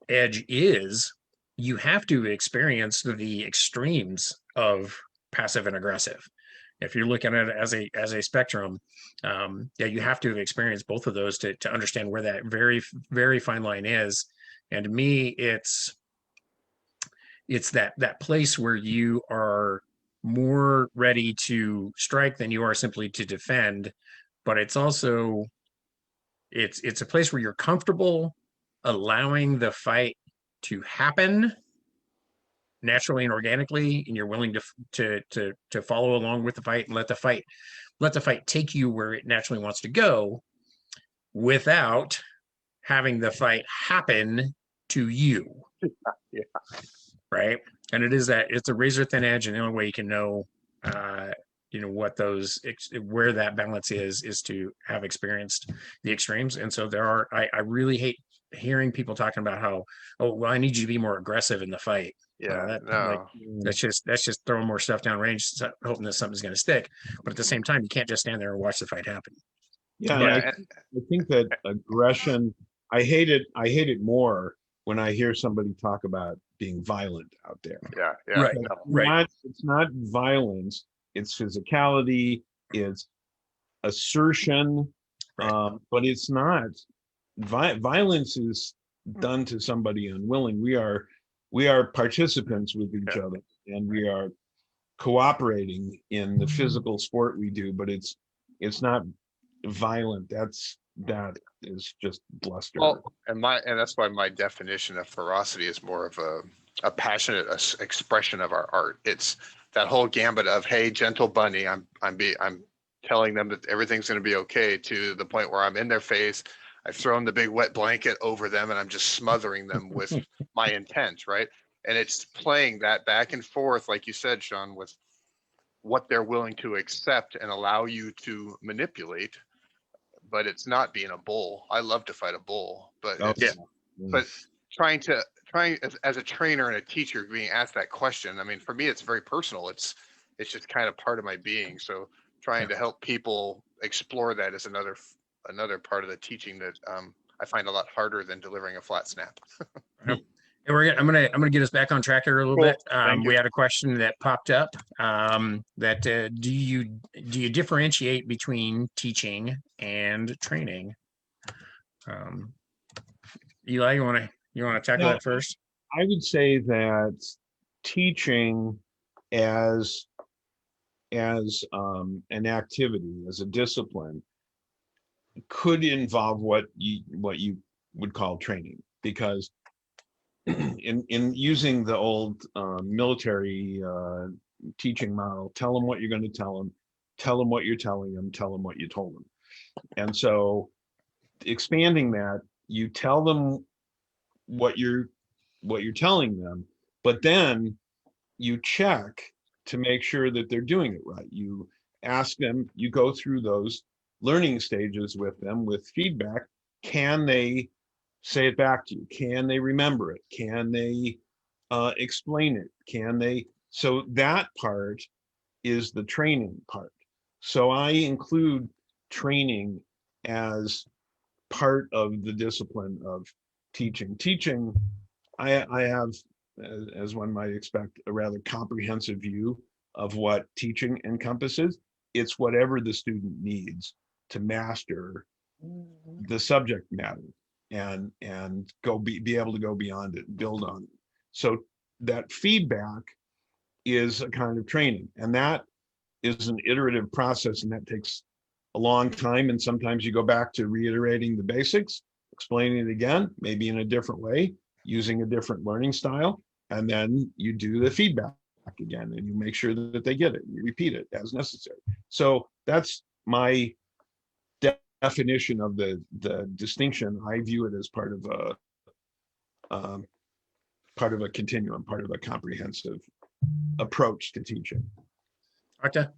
edge is, you have to experience the extremes of passive and aggressive. If you're looking at it as a spectrum, you have to experience both of those to understand where that very, very fine line is. And to me, it's that place where you are more ready to strike than you are simply to defend, but it's also it's a place where you're comfortable allowing the fight to happen naturally and organically, and you're willing to follow along with the fight and let the fight take you where it naturally wants to go without having the fight happen to you. Yeah. Right. And it's a razor thin edge, and the only way you can know what where that balance is to have experienced the extremes. And so I really hate hearing people talking about how, oh, well, I need you to be more aggressive in the fight. Yeah, that's just throwing more stuff down range, hoping that something's going to stick. But at the same time, you can't just stand there and watch the fight happen. I think that aggression, I hate it more when I hear somebody talk about being violent out there. Yeah. Right. It's not violence, it's physicality, it's assertion, right. But it's not violence is done to somebody unwilling. We are participants with each other, and we are cooperating in the physical sport we do, but it's not violent. That is just bluster. Well, and that's why my definition of ferocity is more of a passionate expression of our art. It's that whole gambit of, hey, gentle bunny, I'm telling them that everything's going to be okay, to the point where I'm in their face, I've thrown the big wet blanket over them, and I'm just smothering them with my intent, right? And it's playing that back and forth, like you said, Sean, with what they're willing to accept and allow you to manipulate. But it's not being a bull. I love to fight a bull, but but trying as a trainer and a teacher being asked that question. I mean, for me, it's very personal. It's just kind of part of my being. So trying to help people explore that is another part of the teaching that I find a lot harder than delivering a flat snap. And I'm gonna get us back on track here a little Cool. bit. We had a question that popped up that do you differentiate between teaching and training? Eli, you want to tackle that first? I would say that teaching as an activity, as a discipline, could involve what you would call training, because in using the old military teaching model, tell them what you're going to tell them what you're telling them, tell them what you told them. And so expanding that, you tell them what you're telling them, but then you check to make sure that they're doing it right. You ask them, you go through those learning stages with them with feedback. Can they say it back to you? Can they remember it? Can they explain it? Can they? So that part is the training part. So I include training as part of the discipline of teaching. Teaching, I have as one might expect, a rather comprehensive view of what teaching encompasses. It's whatever the student needs to master the subject matter and go be able to go beyond it, build on it. So that feedback is a kind of training, and that is an iterative process, and that takes a long time. And sometimes you go back to reiterating the basics, explaining it again, maybe in a different way, using a different learning style, and then you do the feedback again, and you make sure that they get it, and you repeat it as necessary. So that's my definition of the distinction. I view it as part of a continuum, part of a comprehensive approach to teaching. Octa?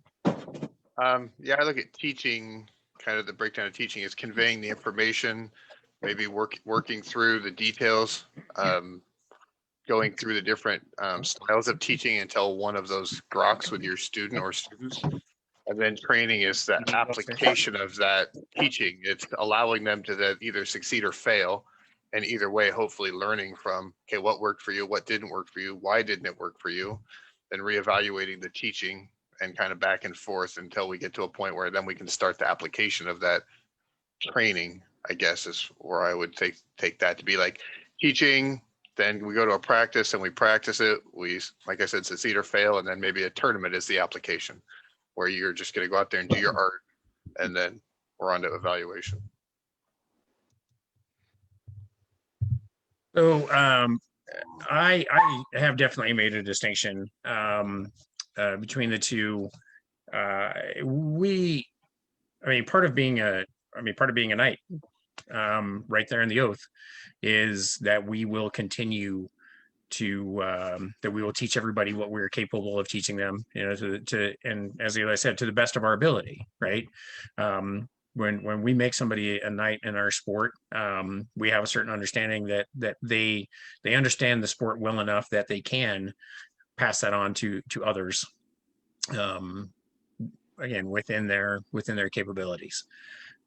Yeah, I look at teaching, kind of the breakdown of teaching is conveying the information, maybe working through the details, going through the different styles of teaching until one of those groks with your student or students. And then training is the application of that teaching. It's allowing them to either succeed or fail. And either way, hopefully learning from, okay, what worked for you, what didn't work for you, why didn't it work for you? Then reevaluating the teaching and kind of back and forth until we get to a point where then we can start the application of that training, I guess, is where I would take that to be like teaching. Then we go to a practice and we practice it. We, like I said, succeed or fail. And then maybe a tournament is the application where you're just going to go out there and do your art. And then we're on to evaluation. So I have definitely made a distinction between the two. Part of being a knight, right there in the oath, is that we will continue to that we will teach everybody what we're capable of teaching them, and as Eli said, to the best of our ability, right? When we make somebody a knight in our sport, we have a certain understanding that they understand the sport well enough that they can pass that on to others, again, within their capabilities.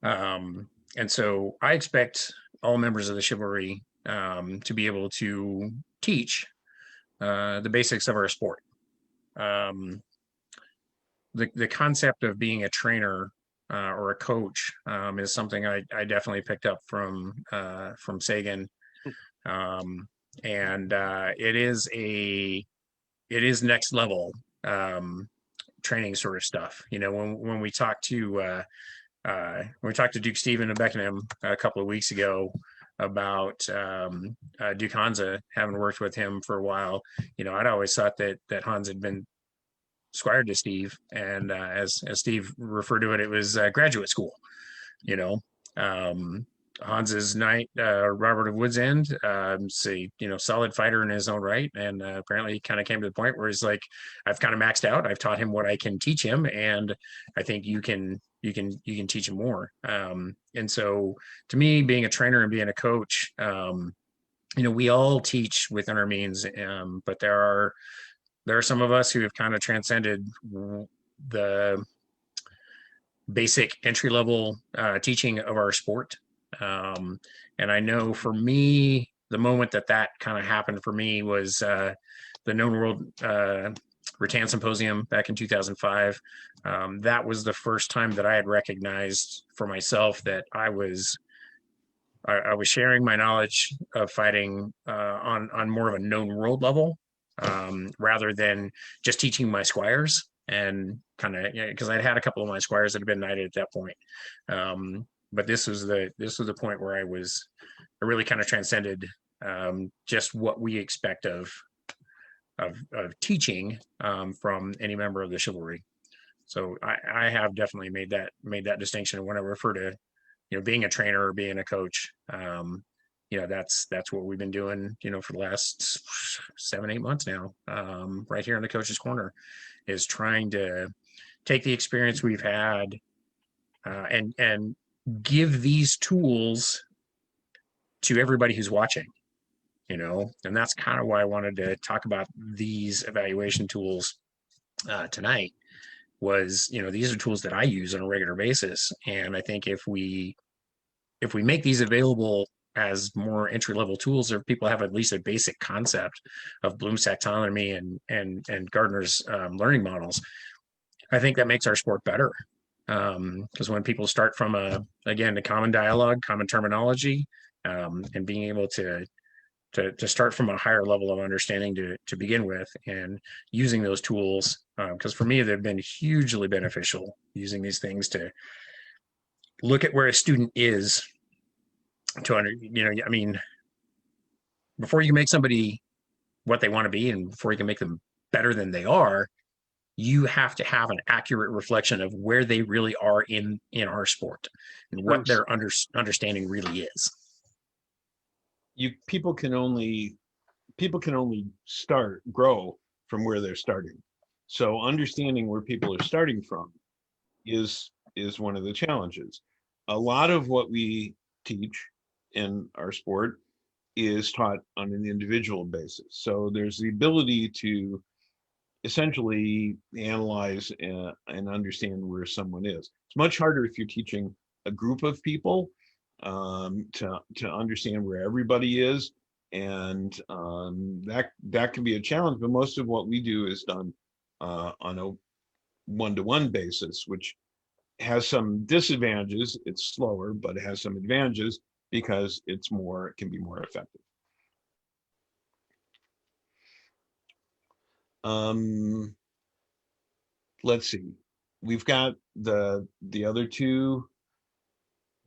And so I expect all members of the chivalry to be able to teach the basics of our sport. The concept of being a trainer or a coach is something I definitely picked up from Sagan, and it is next level training sort of stuff. When we talked to Duke Stephen of Beckenham a couple of weeks ago about Duke Hansa, having worked with him for a while, I'd always thought that Hans had been squired to Steve, and as Steve referred to it, it was graduate school. Hans's knight, Robert of Woods End, solid fighter in his own right, and apparently he kind of came to the point where he's like, I've kind of maxed out. I've taught him what I can teach him, and I think you can teach him more. And so, to me, being a trainer and being a coach, we all teach within our means, but there are some of us who have kind of transcended the basic entry-level teaching of our sport. And I know for me, the moment that kind of happened for me was the Known World Rattan Symposium back in 2005. That was the first time that I had recognized for myself that I was sharing my knowledge of fighting on more of a known world level, rather than just teaching my squires, and kind of, because I'd had a couple of my squires that had been knighted at that point. But this was the point where I really kind of transcended just what we expect of teaching from any member of the chivalry. So I have definitely made that distinction when I refer to being a trainer or being a coach. That's what we've been doing for the last 7-8 months now, right here in the Coach's Corner, is trying to take the experience we've had and give these tools to everybody who's watching, and that's kind of why I wanted to talk about these evaluation tools tonight. Was these are tools that I use on a regular basis, and I think if we make these available as more entry-level tools, or people have at least a basic concept of Bloom's taxonomy and Gardner's learning models, I think that makes our sport better. Because when people start from again, a common dialogue, common terminology, and being able to start from a higher level of understanding to begin with, and using those tools, because for me they've been hugely beneficial, using these things to look at where a student is, I mean, before you make somebody what they want to be, and before you can make them better than they are, you have to have an accurate reflection of where they really are in our sport and what their understanding really is. People can only grow from where they're starting. So understanding where people are starting from is one of the challenges. A lot of what we teach in our sport is taught on an individual basis. So there's the ability to essentially analyze and understand where someone is. It's much harder if you're teaching a group of people to understand where everybody is, and that can be a challenge. But most of what we do is done on a one-to-one basis, which has some disadvantages. It's slower, but it has some advantages because it can be more effective. Let's see. We've got the other two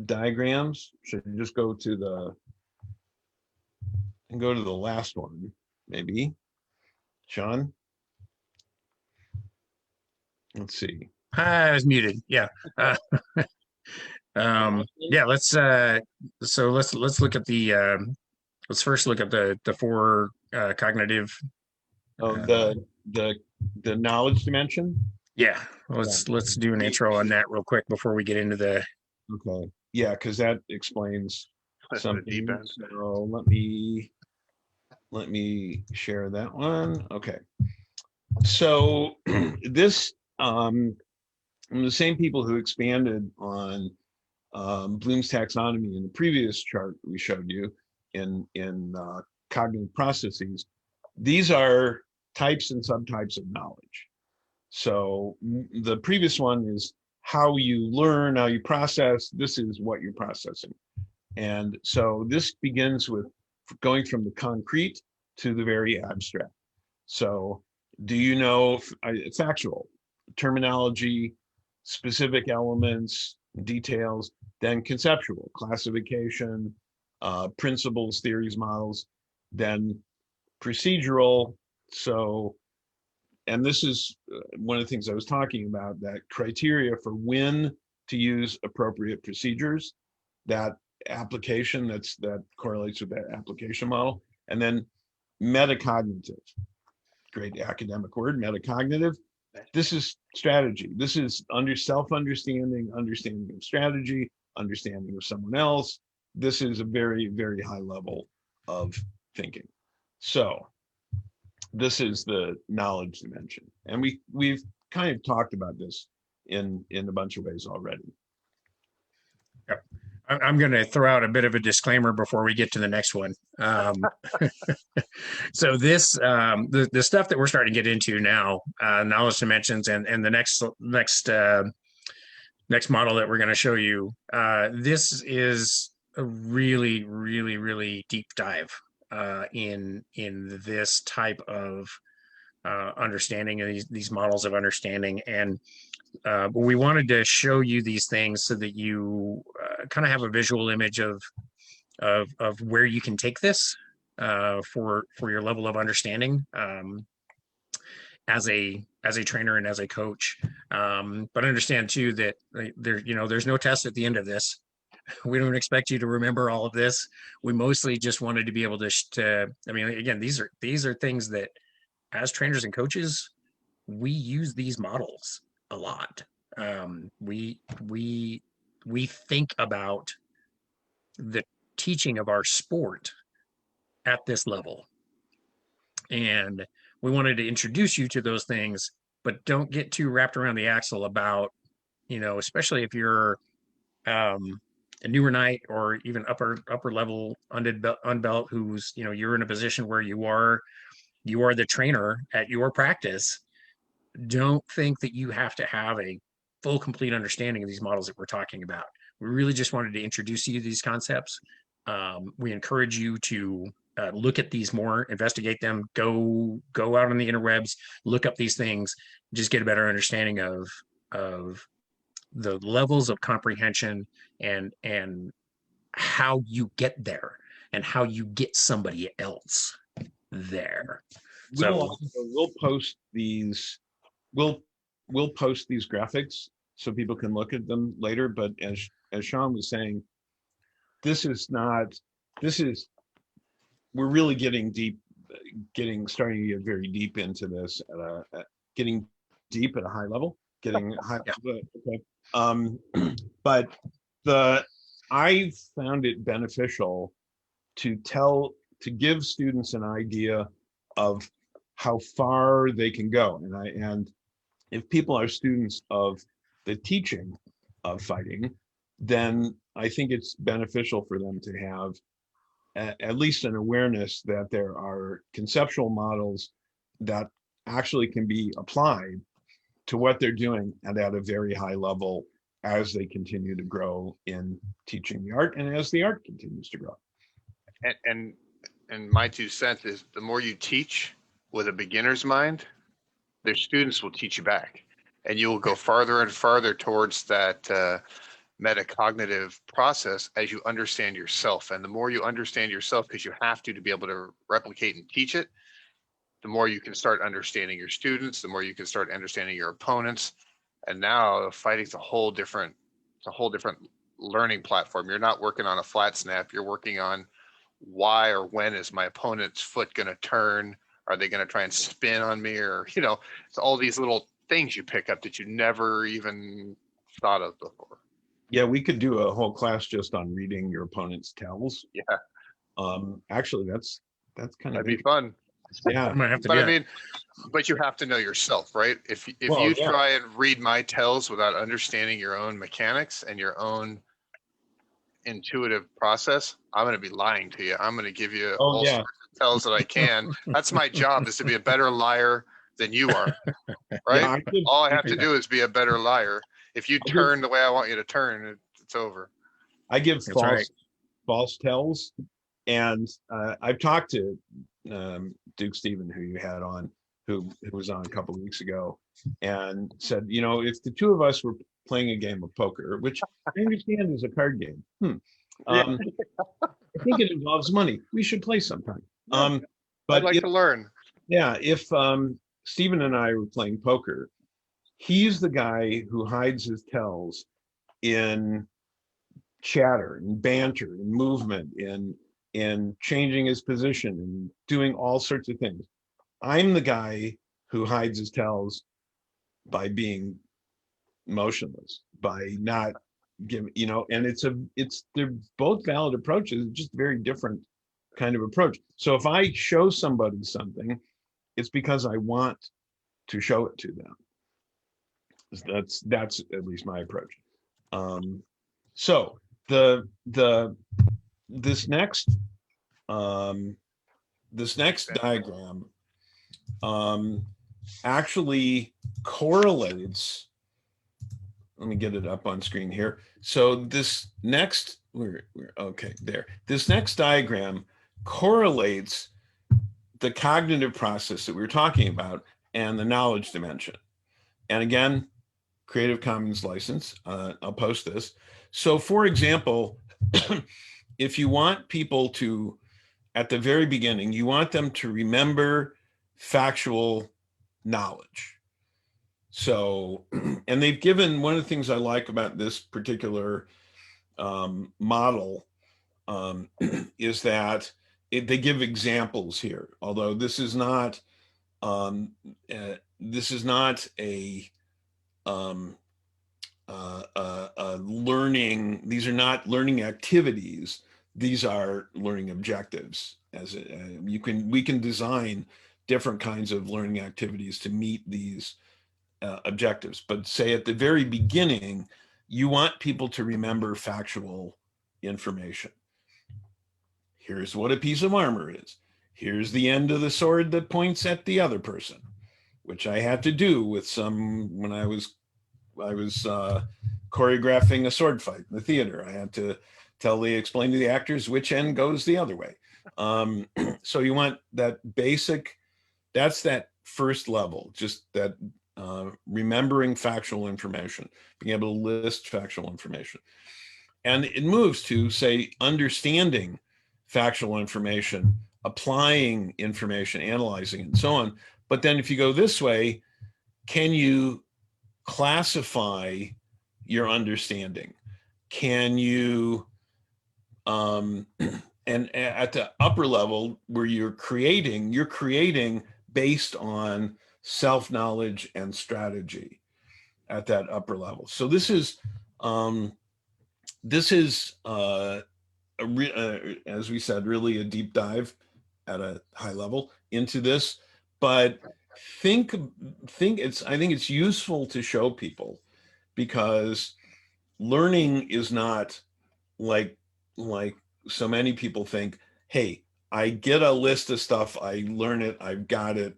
diagrams. Should I just go to the last one, maybe? Sean? Let's see. I was muted. Yeah. Yeah, let's look at let's first look at the four cognitive. The knowledge dimension. Yeah, let's do an intro on that real quick before we get into the. Okay. Yeah, because that explains something. Deep end. So let me share that one. Okay. So this the same people who expanded on Bloom's taxonomy in the previous chart we showed you in cognitive processes. These are types and subtypes of knowledge. So the previous one is how you learn, how you process. This is what you're processing. And so this begins with going from the concrete to the very abstract. So do you know, factual, terminology, specific elements, details, then conceptual, classification, principles, theories, models, then procedural. So, and this is one of the things I was talking about, that criteria for when to use appropriate procedures, that application that correlates with that application model. And then metacognitive, great academic word, metacognitive. This is strategy. This is self-understanding, understanding of strategy, understanding of someone else. This is a very, very high level of thinking. So this is the knowledge dimension. And we've kind of talked about this in a bunch of ways already. Yep. I'm going to throw out a bit of a disclaimer before we get to the next one. So this, the stuff that we're starting to get into now, knowledge dimensions, and the next model that we're going to show you, this is a really, really, really deep dive in this type of understanding of these models of understanding. And we wanted to show you these things so that you kind of have a visual image of where you can take this for your level of understanding as a trainer and as a coach. But understand too that there's no test at the end of this. We don't expect you to remember all of this. We mostly just wanted to be able to I mean, again, these are things that as trainers and coaches, we use these models a lot. We think about the teaching of our sport at this level, and we wanted to introduce you to those things, but don't get too wrapped around the axle about, especially if you're a newer knight or even upper level unbelt who's, you're in a position where you are the trainer at your practice, don't think that you have to have a full, complete understanding of these models that we're talking about. We really just wanted to introduce you to these concepts. We encourage you to look at these more, investigate them, go out on the interwebs, look up these things, just get a better understanding of the levels of comprehension and how you get there and how you get somebody else there. We'll post these. We'll post these graphics so people can look at them later. But as Sean was saying, we're really getting deep, starting to get very deep into this, getting deep at a high level, okay. But I found it beneficial to give students an idea of how far they can go. And if people are students of the teaching of fighting, then I think it's beneficial for them to have at least an awareness that there are conceptual models that actually can be applied to what they're doing and at a very high level as they continue to grow in teaching the art and as the art continues to grow. And my 2 cents is, the more you teach with a beginner's mind, their students will teach you back, and you will go farther and farther towards that metacognitive process as you understand yourself. And the more you understand yourself, because you have to be able to replicate and teach it, the more you can start understanding your students, the more you can start understanding your opponents. And now fighting's a whole different learning platform. You're not working on a flat snap. You're working on why or when is my opponent's foot going to turn? Are they going to try and spin on me? Or, it's all these little things you pick up that you never even thought of before. Yeah, we could do a whole class just on reading your opponent's tells. Yeah. Actually, that's kind of That'd be fun. Yeah. I'm gonna have to But but you have to know yourself, right? If you try and read my tells without understanding your own mechanics and your own intuitive process, I'm going to be lying to you. I'm going to give you all sorts of tells that I can. That's my job, is to be a better liar than you are, right? All I have to do is be a better liar. If you turn the way I want you to turn, it's over. I give false tells, and I've talked to Duke Stephen, who you had on, who was on a couple of weeks ago, and said, if the two of us were playing a game of poker, which I understand is a card game, I think it involves money. We should play sometime. But I'd like to learn. Yeah, if Stephen and I were playing poker, he's the guy who hides his tells in chatter and banter and movement, in changing his position and doing all sorts of things. I'm the guy who hides his tells by being motionless, by not giving, and they're both valid approaches, just very different kind of approach. So if I show somebody something, it's because I want to show it to them. That's at least my approach. So this next diagram actually correlates. Let me get it up on screen here. So this next, okay, there. This next diagram correlates the cognitive process that we were talking about and the knowledge dimension. And again, Creative Commons license. I'll post this. So for example, if you want people to, at the very beginning, you want them to remember factual knowledge. So, and they've given, one of the things I like about this particular model is that they give examples here, although this is not a learning, these are not learning activities, these are learning objectives. We can design different kinds of learning activities to meet these objectives. But say at the very beginning, you want people to remember factual information. Here's what a piece of armor is. Here's the end of the sword that points at the other person, which I had to do with some when I was choreographing a sword fight in the theater. I had to explain to the actors which end goes the other way. So you want that basic, that's that first level, just that remembering factual information, being able to list factual information. And it moves to, say, understanding factual information, applying information, analyzing it, and so on. But then if you go this way, can you classify your understanding? Can you, and at the upper level where you're creating based on self-knowledge and strategy at that upper level. So this is as we said, really a deep dive at a high level into this, but I think it's useful to show people, because learning is not like so many people think, hey, I get a list of stuff, I learn it, I've got it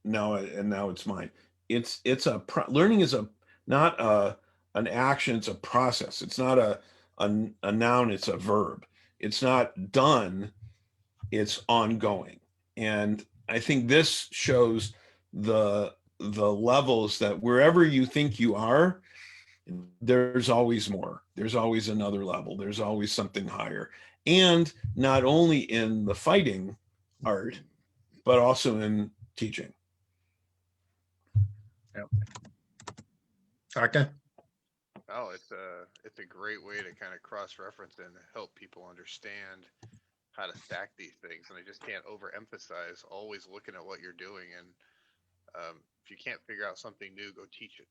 now, and now it's mine. Learning is not an action, it's a process. It's not a noun, it's a verb. It's not done, it's ongoing. And I think this shows the levels that wherever you think you are, there's always more. There's always another level. There's always something higher. And not only in the fighting art, but also in teaching. Yep. Octa? Oh, it's a great way to kind of cross-reference and help people understand how to stack these things. And I just can't overemphasize always looking at what you're doing. And if you can't figure out something new, go teach it.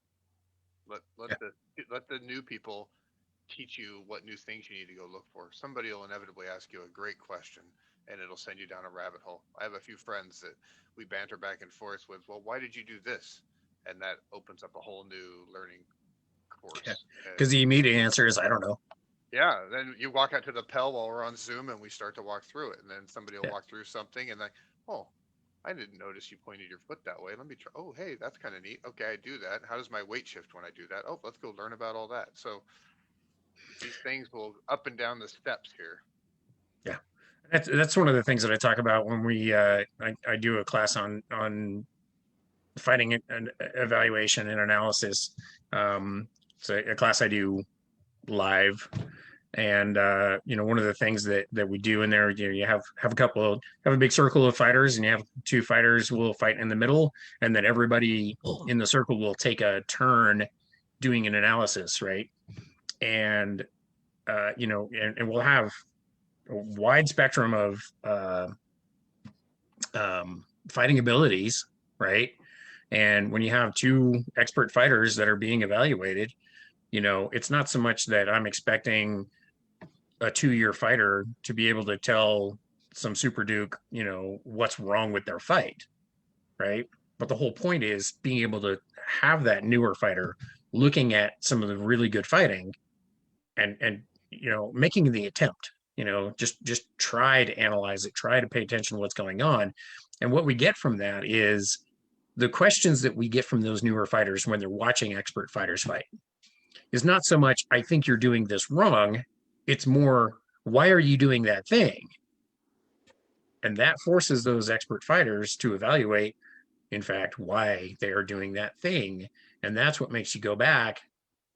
Let the new people teach you what new things you need to go look for. Somebody will inevitably ask you a great question, and it'll send you down a rabbit hole. I have a few friends that we banter back and forth with, well, why did you do this? And that opens up a whole new learning course. Because the immediate answer is, I don't know. Yeah, then you walk out to the Pell while we're on Zoom and we start to walk through it. And then somebody will walk through something and like, oh, I didn't notice you pointed your foot that way. Let me try. Oh, hey, that's kind of neat. Okay, I do that. How does my weight shift when I do that? Oh, let's go learn about all that. So these things will up and down the steps here. Yeah, that's one of the things that I talk about when we I do a class on fighting and evaluation and analysis. So a class I do live, and one of the things that we do in there, you have a big circle of fighters, and you have two fighters will fight in the middle, and then everybody in the circle will take a turn doing an analysis, right? And and we'll have a wide spectrum of fighting abilities, right? And when you have two expert fighters that are being evaluated, it's not so much that I'm expecting a 2-year fighter to be able to tell some super duke, what's wrong with their fight, right? But the whole point is being able to have that newer fighter looking at some of the really good fighting and making the attempt, just try to analyze it, try to pay attention to what's going on. And what we get from that is the questions that we get from those newer fighters when they're watching expert fighters fight is not so much, I think you're doing this wrong. It's more, why are you doing that thing? And that forces those expert fighters to evaluate, in fact, why they are doing that thing. And that's what makes you go back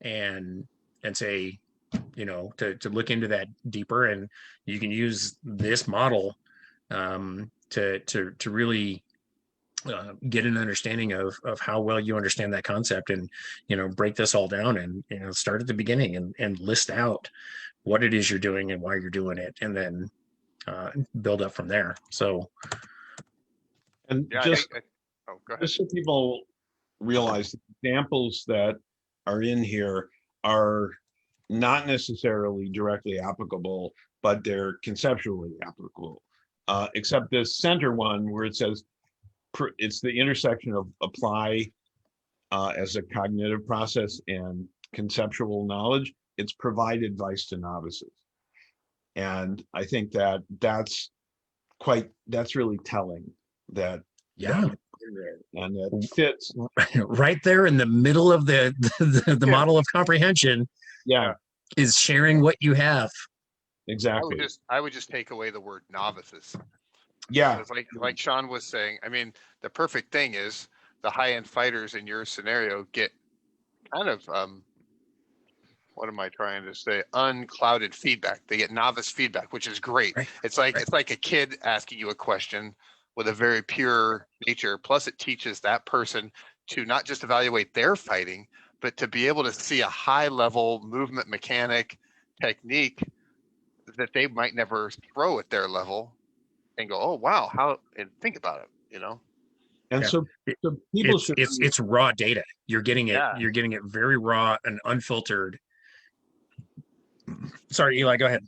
and say, to look into that deeper. And you can use this model to really get an understanding of how well you understand that concept, and break this all down and start at the beginning and list out what it is you're doing and why you're doing it, and then build up from there. So, and Yeah, just go ahead. just so people realize, the examples that are in here are not necessarily directly applicable, but they're conceptually applicable, except this center one where it says it's the intersection of apply as a cognitive process and conceptual knowledge. It's provide advice to novices. And I think that that's really telling that, Yeah. and that fits. Right there in the middle of the Yeah. model of comprehension Yeah, is sharing what you have. exactly. I would just take away the word novices. Yeah, It's like Sean was saying. I mean, the perfect thing is the high-end fighters in your scenario get kind of what am I trying to say? Unclouded feedback. They get novice feedback, which is great. Right. It's like a kid asking you a question with a very pure nature. Plus, it teaches that person to not just evaluate their fighting, but to be able to see a high-level movement mechanic technique that they might never throw at their level, and go, "Oh wow, how?" And think about it. and Yeah. so people should It's raw data. You're getting it. Yeah. You're getting it very raw and unfiltered. Sorry, Eli, go ahead.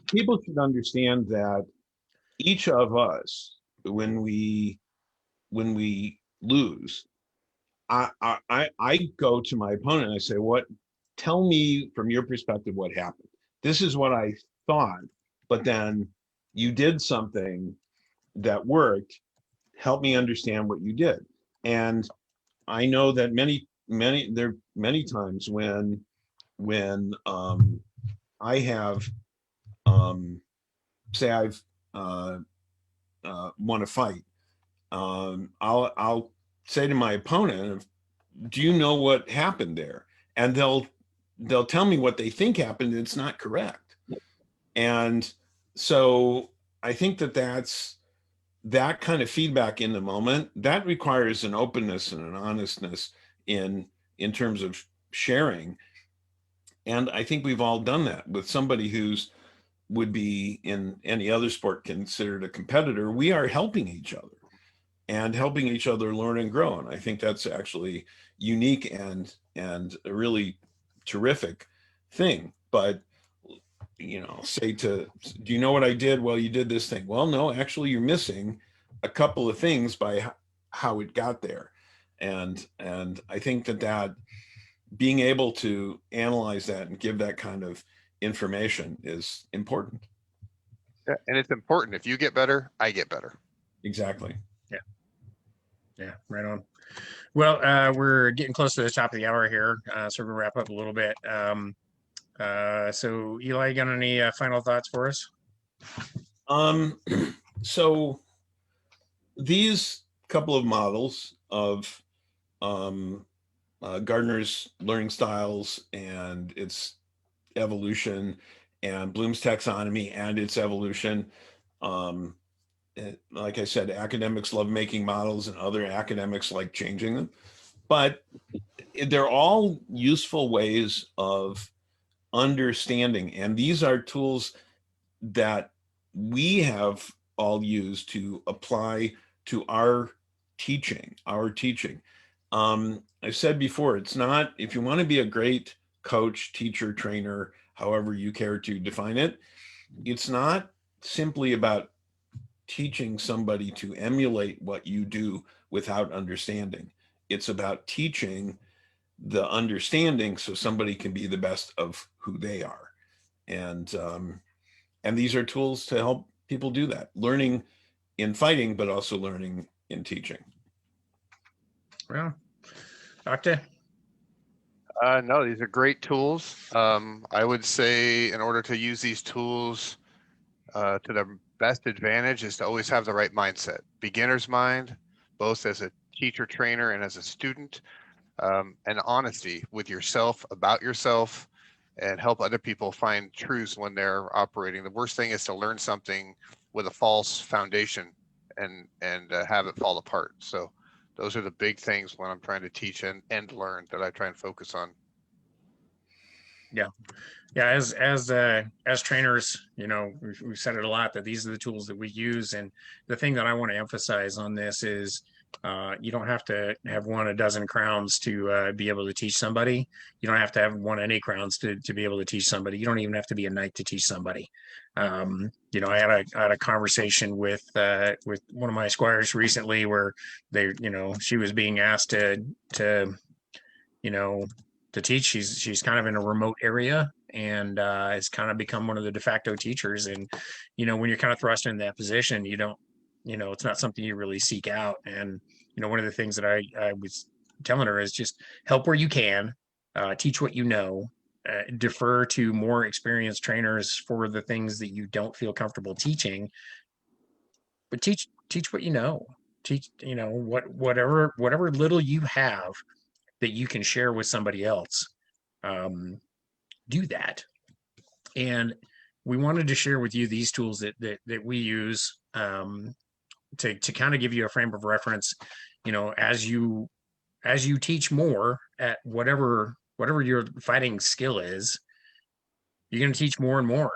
people should understand that each of us, when we lose, I go to my opponent and I say, "What? Tell me from your perspective what happened. This is what I thought, but then you did something that worked. Help me understand what you did." And I know that many times when I have say I've won a fight, I'll say to my opponent, "Do you know what happened there?" And they'll tell me what they think happened. It's not correct. And so I think that's that kind of feedback in the moment that requires an openness and an honestness in terms of sharing. And I think we've all done that with somebody who's would be in any other sport considered a competitor. We are helping each other and helping each other learn and grow. And I think that's actually unique and a really terrific thing. But say do you know what I did? Well, you did this thing. Well, no, actually you're missing a couple of things by how it got there. And I think that being able to analyze that and give that kind of information is important. Yeah, and it's important. If you get better, I get better. Exactly. Yeah, right on. Well, we're getting close to the top of the hour here, so we're gonna wrap up a little bit. So Eli, you got any final thoughts for us? So these couple of models of Gardner's learning styles and its evolution, and Bloom's taxonomy and its evolution. Like I said, academics love making models and other academics like changing them, but they're all useful ways of understanding. And these are tools that we have all used to apply to our teaching. I said before, it's not, if you want to be a great coach, teacher, trainer, however you care to define it, it's not simply about teaching somebody to emulate what you do without understanding. It's about teaching the understanding so somebody can be the best of who they are. And these are tools to help people do that, learning in fighting, but also learning in teaching. Well, Doctor? No, these are great tools. I would say in order to use these tools to their best advantage is to always have the right mindset. Beginner's mind, both as a teacher, trainer, and as a student, and honesty with yourself, about yourself, and help other people find truths when they're operating. The worst thing is to learn something with a false foundation and have it fall apart. So those are the big things when I'm trying to teach and learn that I try and focus on. Yeah, as trainers, we've said it a lot that these are the tools that we use. And the thing that I want to emphasize on this is you don't have to have won a dozen crowns to be able to teach somebody. You don't have to have won any crowns to be able to teach somebody. You don't even have to be a knight to teach somebody. I had a conversation with one of my squires recently where she was being asked to teach. She's kind of in a remote area, and has kind of become one of the de facto teachers. And, when you're kind of thrust into that position, you don't, it's not something you really seek out. And, one of the things that I was telling her is just help where you can, teach what you know, defer to more experienced trainers for the things that you don't feel comfortable teaching, but teach what you know. Teach, whatever little you have that you can share with somebody else. Do that. And we wanted to share with you these tools that we use to kind of give you a frame of reference, as you teach more at whatever your fighting skill is, you're going to teach more and more.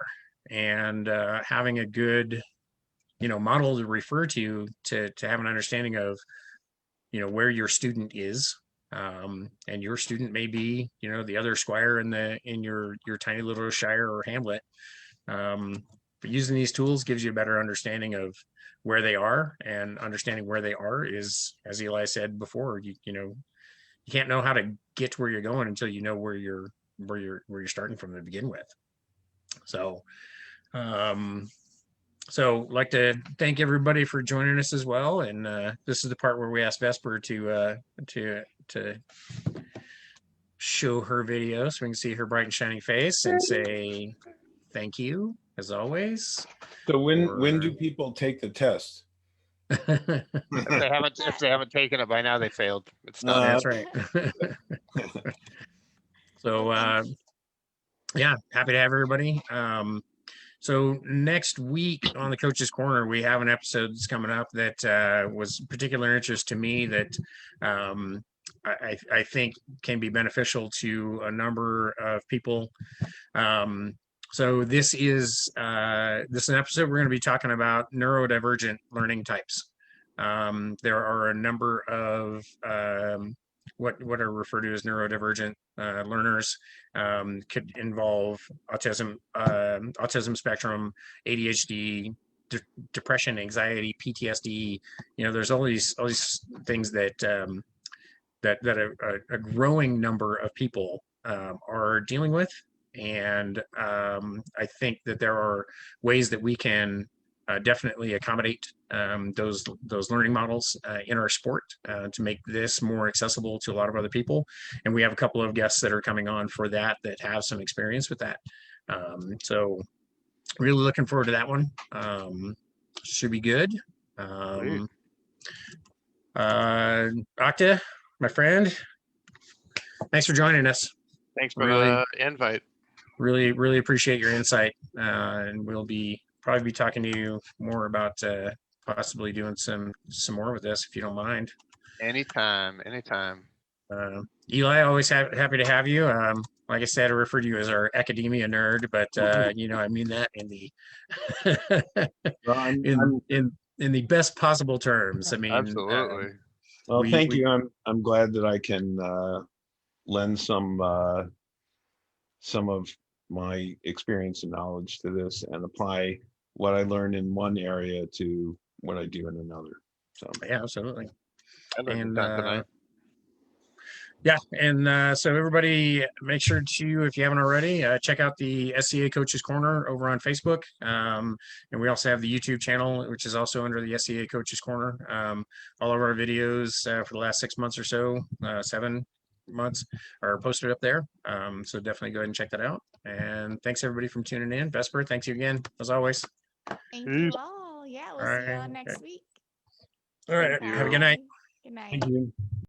And having a good, model to refer to have an understanding of, where your student is. And your student may be, the other squire in your tiny little shire or hamlet. But using these tools gives you a better understanding of where they are, and understanding where they are is, as Eli said before, you can't know how to get to where you're going until you know where you're starting from to begin with. So, like to thank everybody for joining us as well. And this is the part where we ask Vesper to show her video so we can see her bright and shining face and say thank you as always. So when do people take the test? If they haven't taken it by now, they failed. It's done. That's right. So yeah, happy to have everybody. So next week on the Coach's Corner, we have an episode that's coming up that was particular interest to me that I think can be beneficial to a number of people. So this is an episode we're going to be talking about neurodivergent learning types. There are a number of what are referred to as neurodivergent learners. Could involve autism spectrum, ADHD, depression, anxiety, PTSD. There's all these things that a growing number of people are dealing with. And I think that there are ways that we can definitely accommodate those learning models in our sport to make this more accessible to a lot of other people. And we have a couple of guests that are coming on for that have some experience with that. So really looking forward to that one. Should be good. Octa, my friend, thanks for joining us. Thanks for the invite. Really appreciate your insight. And we'll probably be talking to you more about possibly doing some more with this, if you don't mind. Anytime. Eli, always happy to have you. Like I said, I refer to you as our academia nerd, but I mean that in the in the best possible terms. I mean, absolutely. Well, thank you. I'm glad that I can lend some of my experience and knowledge to this and apply what I learned in one area to what I do in another. So yeah, absolutely. And yeah, and so everybody, make sure to, if you haven't already, check out the SCA Coaches Corner over on Facebook. And we also have the YouTube channel, which is also under the SCA Coaches Corner. All of our videos for the last 6 months or so, 7 months, are posted up there. So definitely go ahead and check that out. And thanks everybody for tuning in. Vesper, thanks you again, as always. Thank you all. Yeah, we'll see you all next week. All right, have a good night. Good night. thank you.